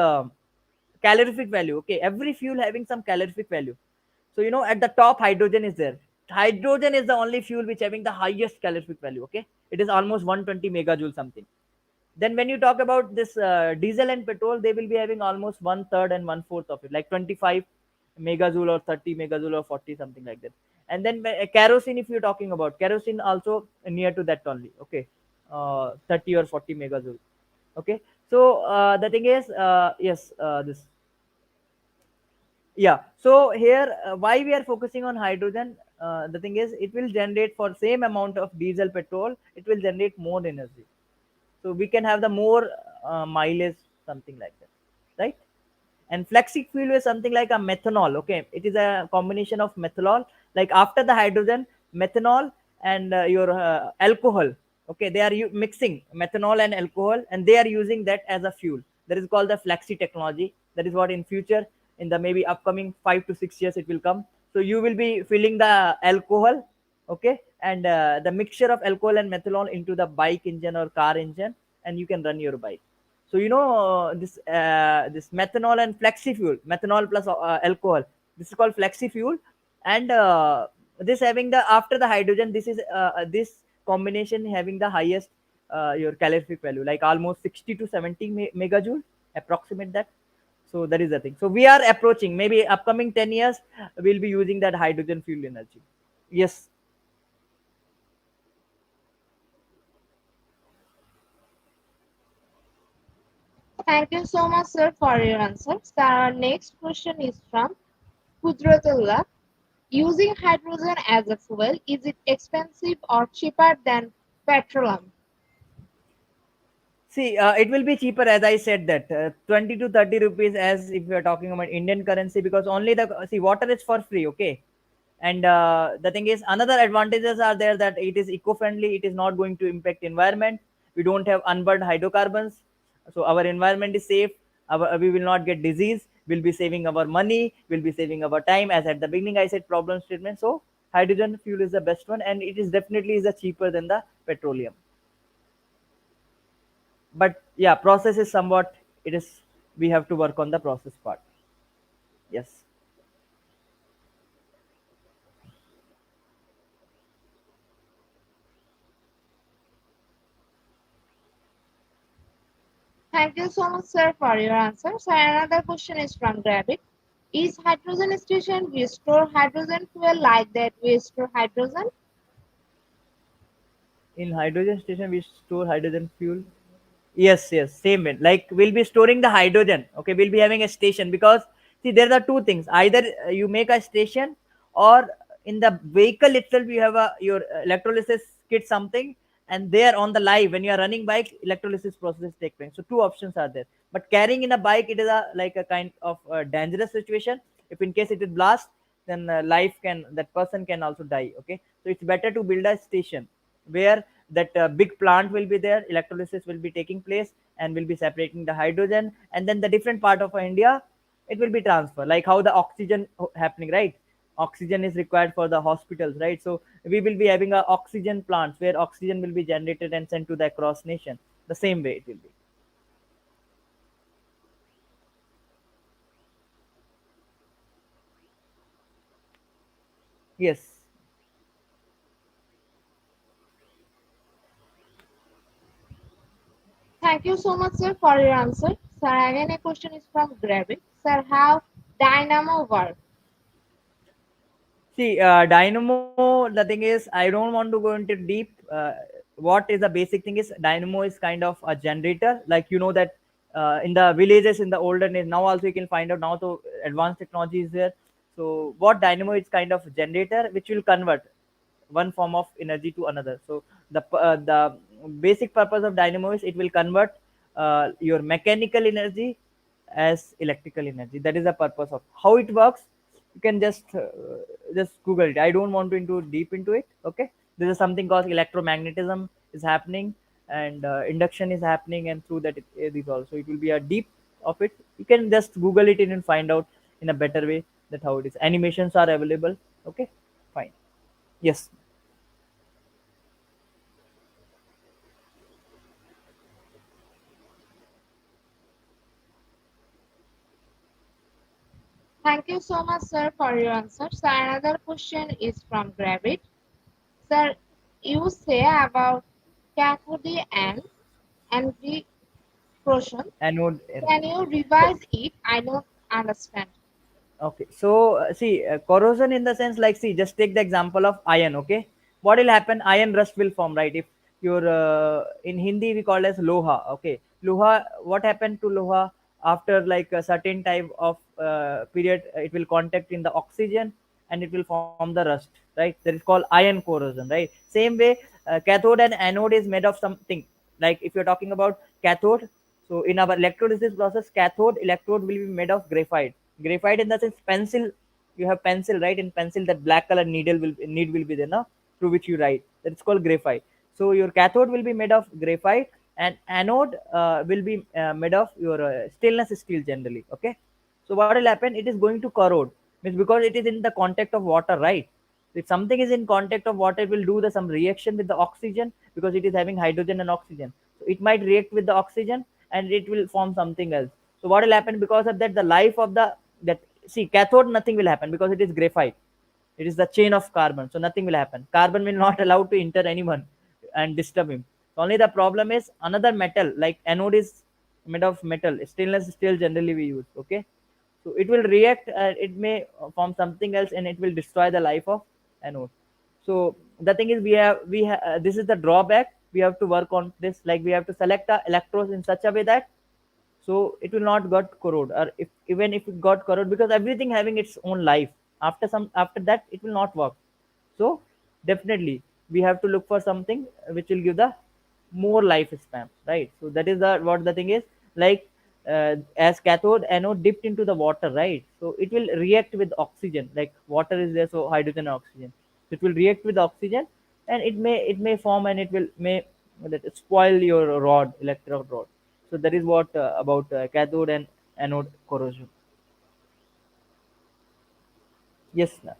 calorific value. Okay, every fuel having some calorific value. So at the top hydrogen is there. Hydrogen is the only fuel which having the highest calorific value. Okay, it is almost 120 megajoule something. Then when you talk about this diesel and petrol, they will be having almost one third and one fourth of it, like 25 megajoule or 30 megajoule or 40, something like that. And then kerosene, if you're talking about kerosene, also near to that only. Okay, 30 or 40 megajoule. Okay, so the thing is, yes, this Yeah, so here why we are focusing on hydrogen, the thing is it will generate for same amount of diesel petrol, it will generate more energy, so we can have the more mileage, something like that, right? And flexic fuel is something like a methanol. Okay, it is a combination of methanol, like after the hydrogen, methanol and your alcohol. Okay, they are mixing methanol and alcohol, and they are using that as a fuel. That is called the flexi technology. That is what in future, in the maybe upcoming 5 to 6 years, it will come. So you will be filling the alcohol, okay, and the mixture of alcohol and methanol into the bike engine or car engine, and you can run your bike. So you know, this methanol and flexi fuel, methanol plus alcohol. This is called flexi fuel, and this having the after the hydrogen. This is this combination having the highest your calorific value, like almost 60 to 70 megajoule, approximate that. So that is the thing. So we are approaching maybe upcoming 10 years. We'll be using that hydrogen fuel energy. Yes. Thank you so much, sir, for your answers. Our next question is from Kudratullah. Using hydrogen as a fuel, is it expensive or cheaper than petroleum? See, it will be cheaper, as I said that 20 to 30 rupees, as if we are talking about Indian currency, because only the see water is for free, okay. And the thing is, another advantages are there that it is eco-friendly. It is not going to impact environment. We don't have unburned hydrocarbons, so our environment is safe. We will not get disease. We'll be saving our money. We'll be saving our time. As at the beginning, I said problem statement. So hydrogen fuel is the best one, and it is definitely is the cheaper than the petroleum. But yeah, process is somewhat, it is, we have to work on the process part. Yes. Thank you so much, sir, for your answers. And another question is from Gravit. Is hydrogen station we store hydrogen fuel like that we store hydrogen? In hydrogen station we store hydrogen fuel. Yes, yes, same way. Like we'll be storing the hydrogen. Okay, we'll be having a station, because see there are two things. Either you make a station, or in the vehicle itself you have a your electrolysis kit something, and there on the live when you are running bike, electrolysis process take place. So two options are there. But carrying in a bike, it is a like a kind of dangerous situation. If in case it is blast, then life can, that person can also die. Okay, so it's better to build a station where that big plant will be there, electrolysis will be taking place, and will be separating the hydrogen, and then the different part of India, it will be transferred, like how the oxygen happening, right? Oxygen is required for the hospitals, right? So we will be having a oxygen plants where oxygen will be generated and sent to the across nation. The same way it will be. Yes. Thank you so much, sir, for your answer. Sir, again a question is from Gravit. Sir, how dynamo work? See, dynamo, the thing is, I don't want to go into deep. What is the basic thing is, dynamo is kind of a generator. Like, you know, that in the villages in the olden days, now also you can find out now, so advanced technology is there. So, what dynamo is kind of generator which will convert one form of energy to another. So, the basic purpose of dynamo is it will convert your mechanical energy as electrical energy. That is the purpose of how it works. You can just Google it. I don't want to into deep into it. Okay, there is something called electromagnetism is happening, and induction is happening, and through that it is also, it will be a deep of it. You can just Google it and find out in a better way that how it is. Animations are available. Okay, fine. Yes. Thank you so much, sir, for your answer. So another question is from Gravit. Sir, you say about cathode and the corrosion. Anode. Can you revise it? I don't understand. Okay, so see, corrosion in the sense, like, see, just take the example of iron. Okay, what will happen? Iron rust will form, right? If your in Hindi we call as loha. Okay, loha. What happened to loha? after like a certain type of period, it will contact in the oxygen and it will form the rust, right? That is called ion corrosion, right? Same way, cathode and anode is made of something. Like if you're talking about cathode, so in our electrolysis process, cathode electrode will be made of graphite. Graphite in the sense pencil, you have pencil, right? In pencil, that black color need will be there, no? Through which you write. That's called graphite. So your cathode will be made of graphite, and anode will be made of your stainless steel generally. Okay. So what will happen? It is going to corrode, means because it is in the contact of water, right? If something is in contact of water, it will do the some reaction with the oxygen because it is having hydrogen and oxygen. So it might react with the oxygen and it will form something else. So what will happen because of that? The life of the that see cathode, nothing will happen because it is graphite. It is the chain of carbon, so nothing will happen. Carbon will not allow to enter anyone and disturb him. Only the problem is another metal, like anode is made of metal, stainless steel generally we use. Okay, so it will react, it may form something else and it will destroy the life of anode. So the thing is this is the drawback. We have to work on this, like we have to select the electrodes in such a way that so it will not got corrode, or if even if it got corrode, because everything having its own life, after that it will not work. So definitely we have to look for something which will give the more lifespan, right? So that is the what the thing is, like as cathode anode dipped into the water, right? So it will react with oxygen, like water is there, so hydrogen and oxygen, so it will react with oxygen, and it may form, and it will may that spoil your rod, electrode rod. So that is what about cathode and anode corrosion. Yes, ma'am.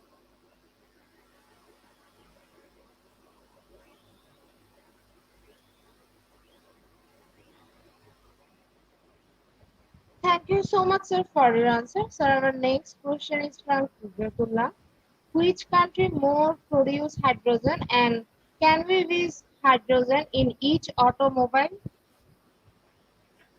Thank you so much, sir, for your answer. Sir, our next question is from Kudratulla. Which country more produce hydrogen, and can we use hydrogen in each automobile?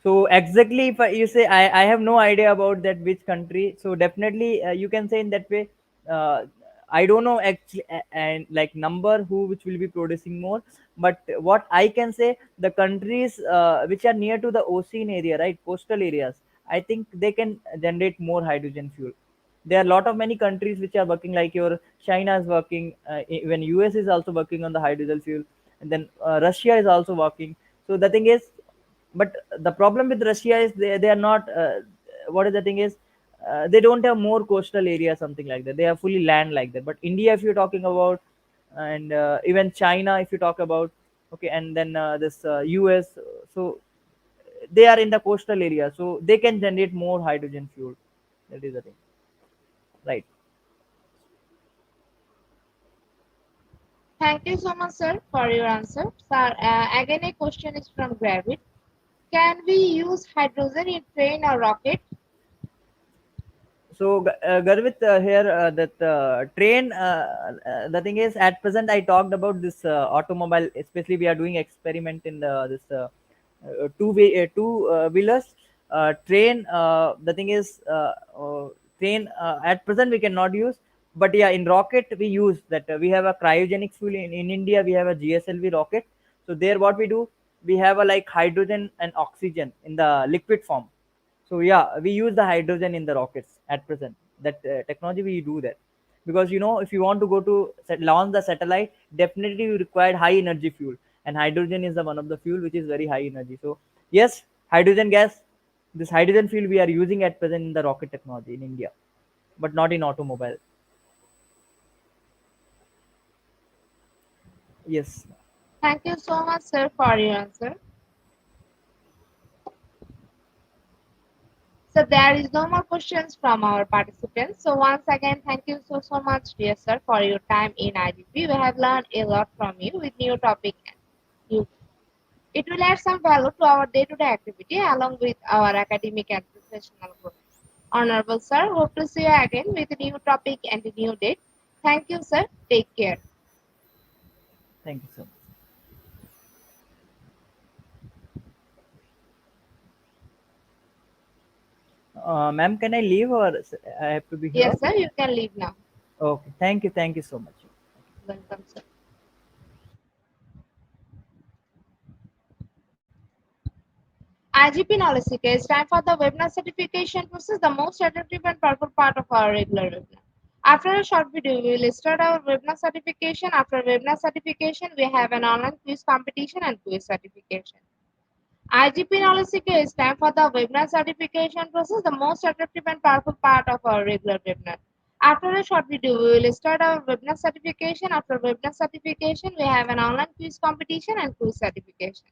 So exactly, if you say I have no idea about that which country. So definitely you can say in that way. Uh, I don't know actually, and like number who which will be producing more. But what I can say, the countries which are near to the ocean area, right, coastal areas, I think they can generate more hydrogen fuel. There are a lot of many countries which are working, like your China is working, even US is also working on the hydrogen fuel, and then Russia is also working. So the thing is, but the problem with Russia is they are not what is the thing is, they don't have more coastal area, something like that. They are fully land like that. But India, if you're talking about, and even China, if you talk about, okay, and then this US, so they are in the coastal area, so they can generate more hydrogen fuel. That is the thing, right? Thank you so much, sir, for your answer. Sir, again a question is from Gravit. Can we use hydrogen in train or rocket? So, Garvit, here that train, the thing is, at present, I talked about this automobile. Especially, we are doing experiment in the this two wheelers. Train. The thing is, train. At present, we cannot use. But yeah, in rocket, we use that. We have a cryogenic fuel in India. We have a GSLV rocket. So there, what we do, we have a like hydrogen and oxygen in the liquid form. So yeah, we use the hydrogen in the rockets at present. That technology we do that, because if you want to go to launch the satellite, definitely you require high energy fuel, and hydrogen is the one of the fuel which is very high energy. So yes, hydrogen gas, this hydrogen fuel we are using at present in the rocket technology in India, but not in automobile. Yes. Thank you so much, sir, for your answer. So there is no more questions from our participants. So once again, thank you so much, dear sir, for your time in IGP. We have learned a lot from you with new topic and new. It will add some value to our day-to-day activity along with our academic and professional growth. Honorable sir, hope to see you again with a new topic and a new date. Thank you, sir. Take care. Thank you so much. Ma'am, can I leave, or I have to be here? Yes, sir. You can leave now. Okay. Thank you so much. Welcome, sir. I IGP knowledge seeker, it's time for the webinar certification process, the most attractive and powerful part of our regular webinar. After a short video, we will start our webinar certification. After webinar certification, we have an online quiz competition and quiz certification. IGP knowledge seeker, it's time for the webinar certification process, the most attractive and powerful part of our regular webinar. After a short video, we will start our webinar certification. After webinar certification, we have an online quiz competition and quiz certification.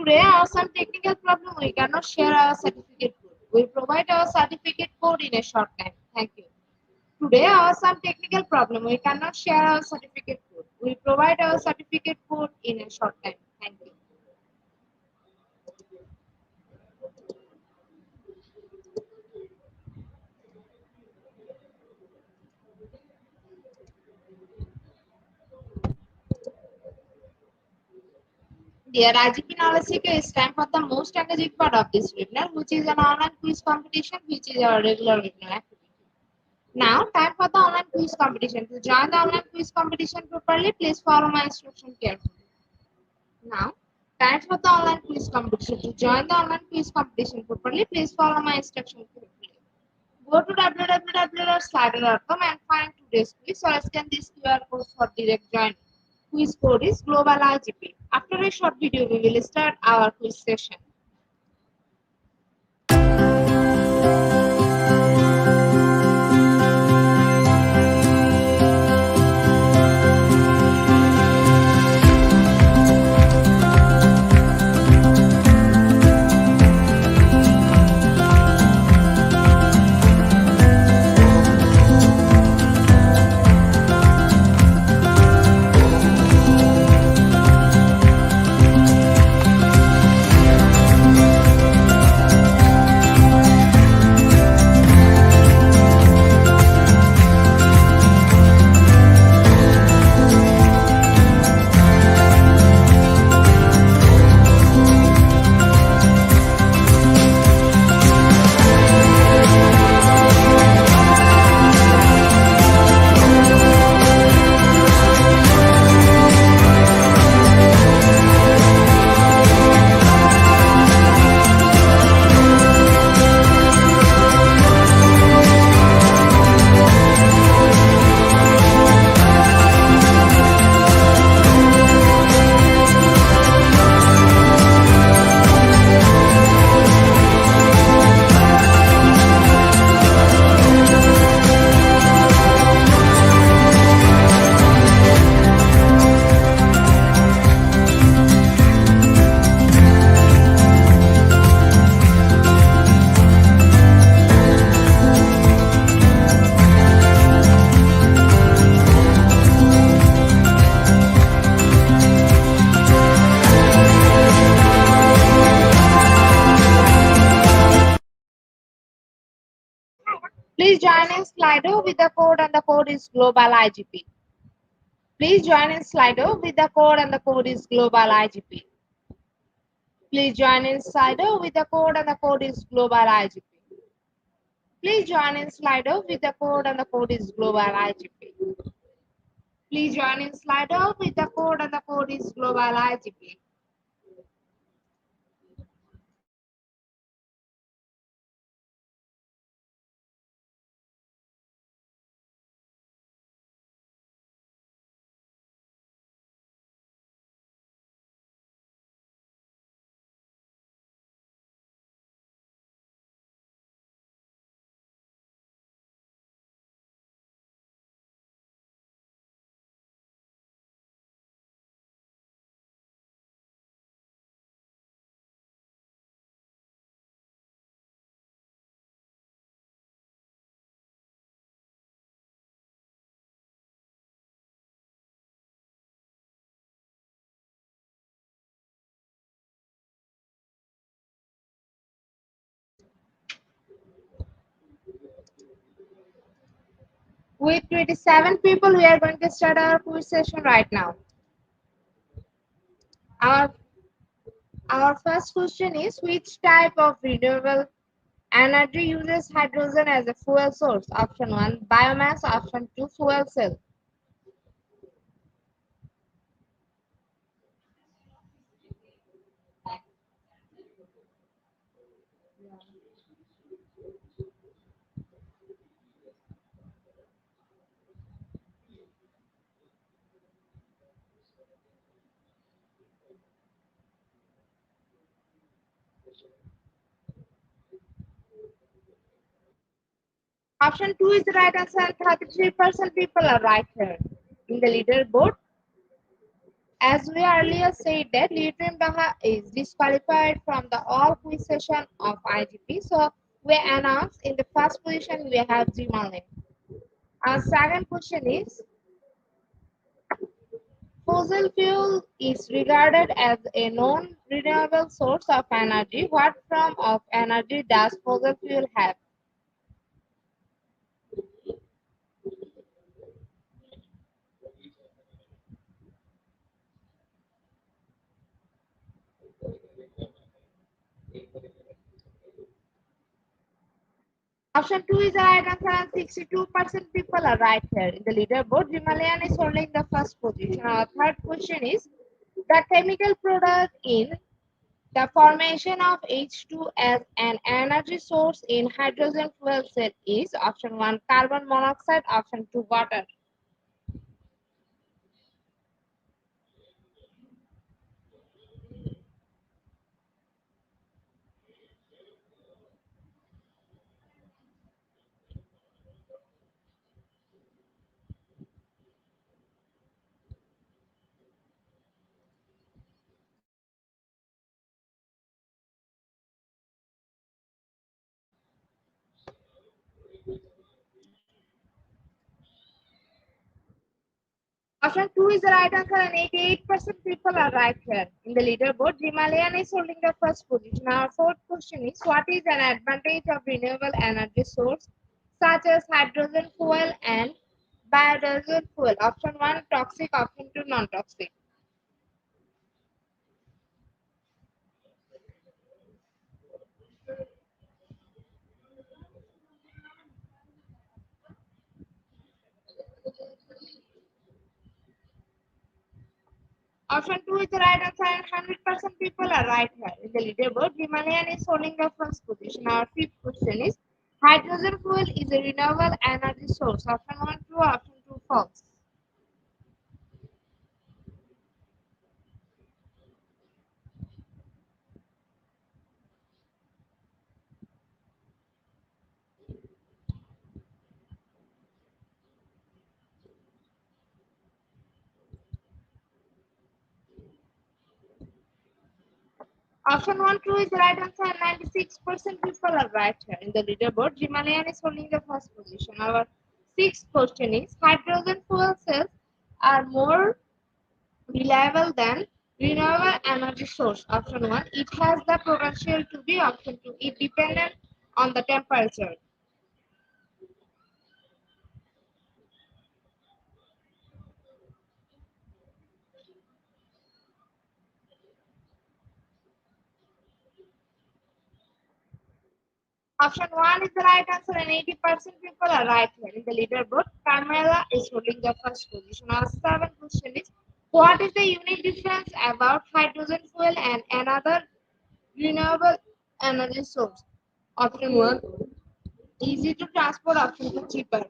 Today, our some technical problem, we cannot share our certificate code. We provide our certificate code in a short time. Thank you. Today, our some technical problem, we cannot share our certificate code. We provide our certificate code in a short time. Thank you. Dear IGP knowledge seeker, it's time for the most engaging part of this webinar, which is an online quiz competition, which is our regular webinar activity. Now, time for the online quiz competition. To join the online quiz competition properly, please follow my instruction carefully. Now, time for the online quiz competition. To join the online quiz competition properly, please follow my instruction carefully. Go to www.slider.com and find today's quiz or scan this QR code for direct joining. Quiz code is Global IGP. After a short video, we will start our quiz session. Please join in Slido with the code and the code is Global IGP. Please join in Slido with the code and the code is Global IGP. Please join in Slido with the code and the code is Global IGP. Please join in Slido with the code and the code is Global IGP. Please join in Slido with the code and the code is Global IGP. With 27 people, we are going to start our quiz session right now. Our, our first question is which type of renewable energy uses hydrogen as a fuel source? Option 1, biomass. Option 2, fuel cell. Option 2 is the right answer and 33% people are right here. In the leaderboard, as we earlier said that Lithium Daha is disqualified from the all quiz session of IGP. So we announce in the first position we have Zimalin. Our second question is fossil fuel is regarded as a non-renewable source of energy. What form of energy does fossil fuel have? Option 2 is the right answer and 62% people are right here. In the leaderboard, Himalayan is holding the first position. Our third question is the chemical product in the formation of H2 as an energy source in hydrogen fuel cell is option 1 carbon monoxide, option 2 water. Option 2 is the right answer and 88% people are right here. In the leaderboard, Himalayan is holding the first position. Our fourth question is what is an advantage of renewable energy source such as hydrogen fuel and biodiesel fuel? Option 1 toxic, option 2 non-toxic. Option 2 is the right answer and 100% people are right here. In the leaderboard, Himalayan is holding the first position. Our fifth question is hydrogen fuel is a renewable energy source. Option 1 true, option 2 false. Option 1 true is the right answer and 96% people are right here. In the leaderboard, Himalayan is holding the first position. Our sixth question is hydrogen fuel cells are more reliable than renewable energy source. Option 1 it has the potential to be. Option 2 it dependent on the temperature. Option 1 is the right answer and 80% people are right here. In the leaderboard, Carmela is holding the first position. Our seventh question is, what is the unique difference about hydrogen fuel and another renewable energy source? Option 1, easy to transport. Option 2, cheaper.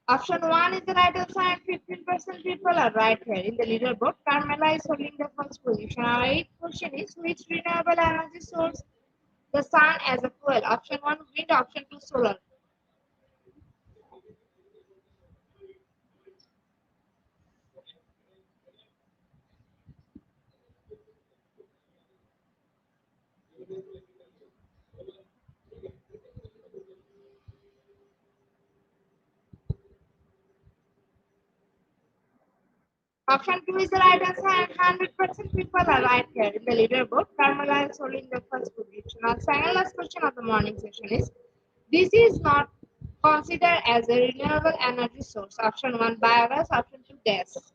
Option 1 is the right answer and 15% people are right here. In the leaderboard, Carmela is holding the first position. Our eighth question is, which renewable energy source the sun as a fuel? Option 1, wind. Option 2, solar. Option 2 is the right answer and 100% people are right here. In the leaderboard, Carmela is holding the first position. Our second last question of the morning session is, this is not considered as a renewable energy source. Option 1, biogas. Option 2, gas.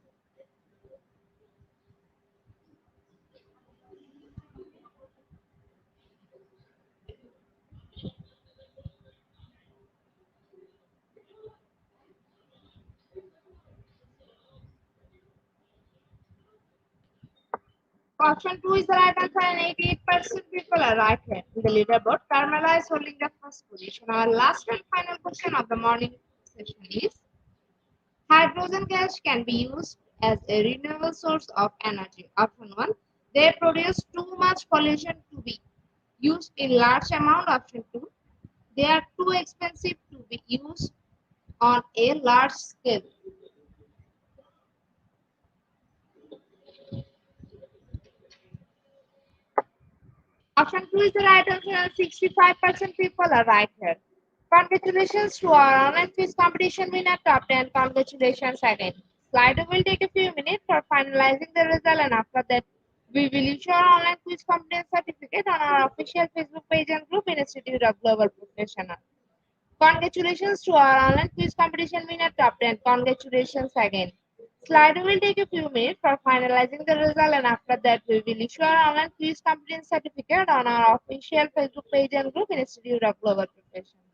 Option 2 is the right answer and 88% people are right here. In the leaderboard, Carmela is holding the first position. Our last and final question of the morning session is, hydrogen gas can be used as a renewable source of energy. Option 1, they produce too much pollution to be used in large amount. Option 2, they are too expensive to be used on a large scale. Option 2 is the right answer and 65% people are right here. Congratulations to our online quiz competition winner, top 10. Congratulations again. Slido will take a few minutes for finalizing the result, and after that, we will issue our online quiz competence certificate on our official Facebook page and group in Institute of Global Professional. Congratulations to our online quiz competition winner, top 10. Congratulations again. Slido will take a few minutes for finalizing the result, and after that, we will issue our online quiz competence certificate on our official Facebook page and group in Institute of Global Professional.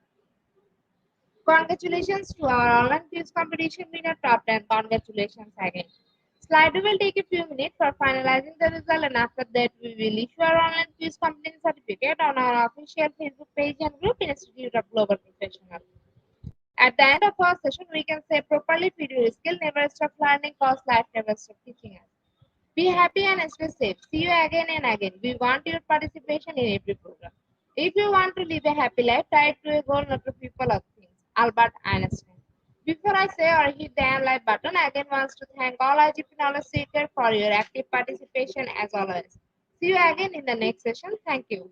Congratulations to our online quiz competition winner, top 10. Congratulations again. Slido will take a few minutes for finalizing the result, and after that, we will issue our online quiz competence certificate on our official Facebook page and group in Institute of Global Professional. At the end of our session, we can say properly feed your skill, never stop learning, cause life never stop teaching us. Be happy and stay safe. See you again and again. We want your participation in every program. If you want to live a happy life, try to a goal, not to people or things. Albert Einstein. Before I say or hit the end like button, I again wants to thank all IGP knowledge seekers for your active participation as always. See you again in the next session. Thank you.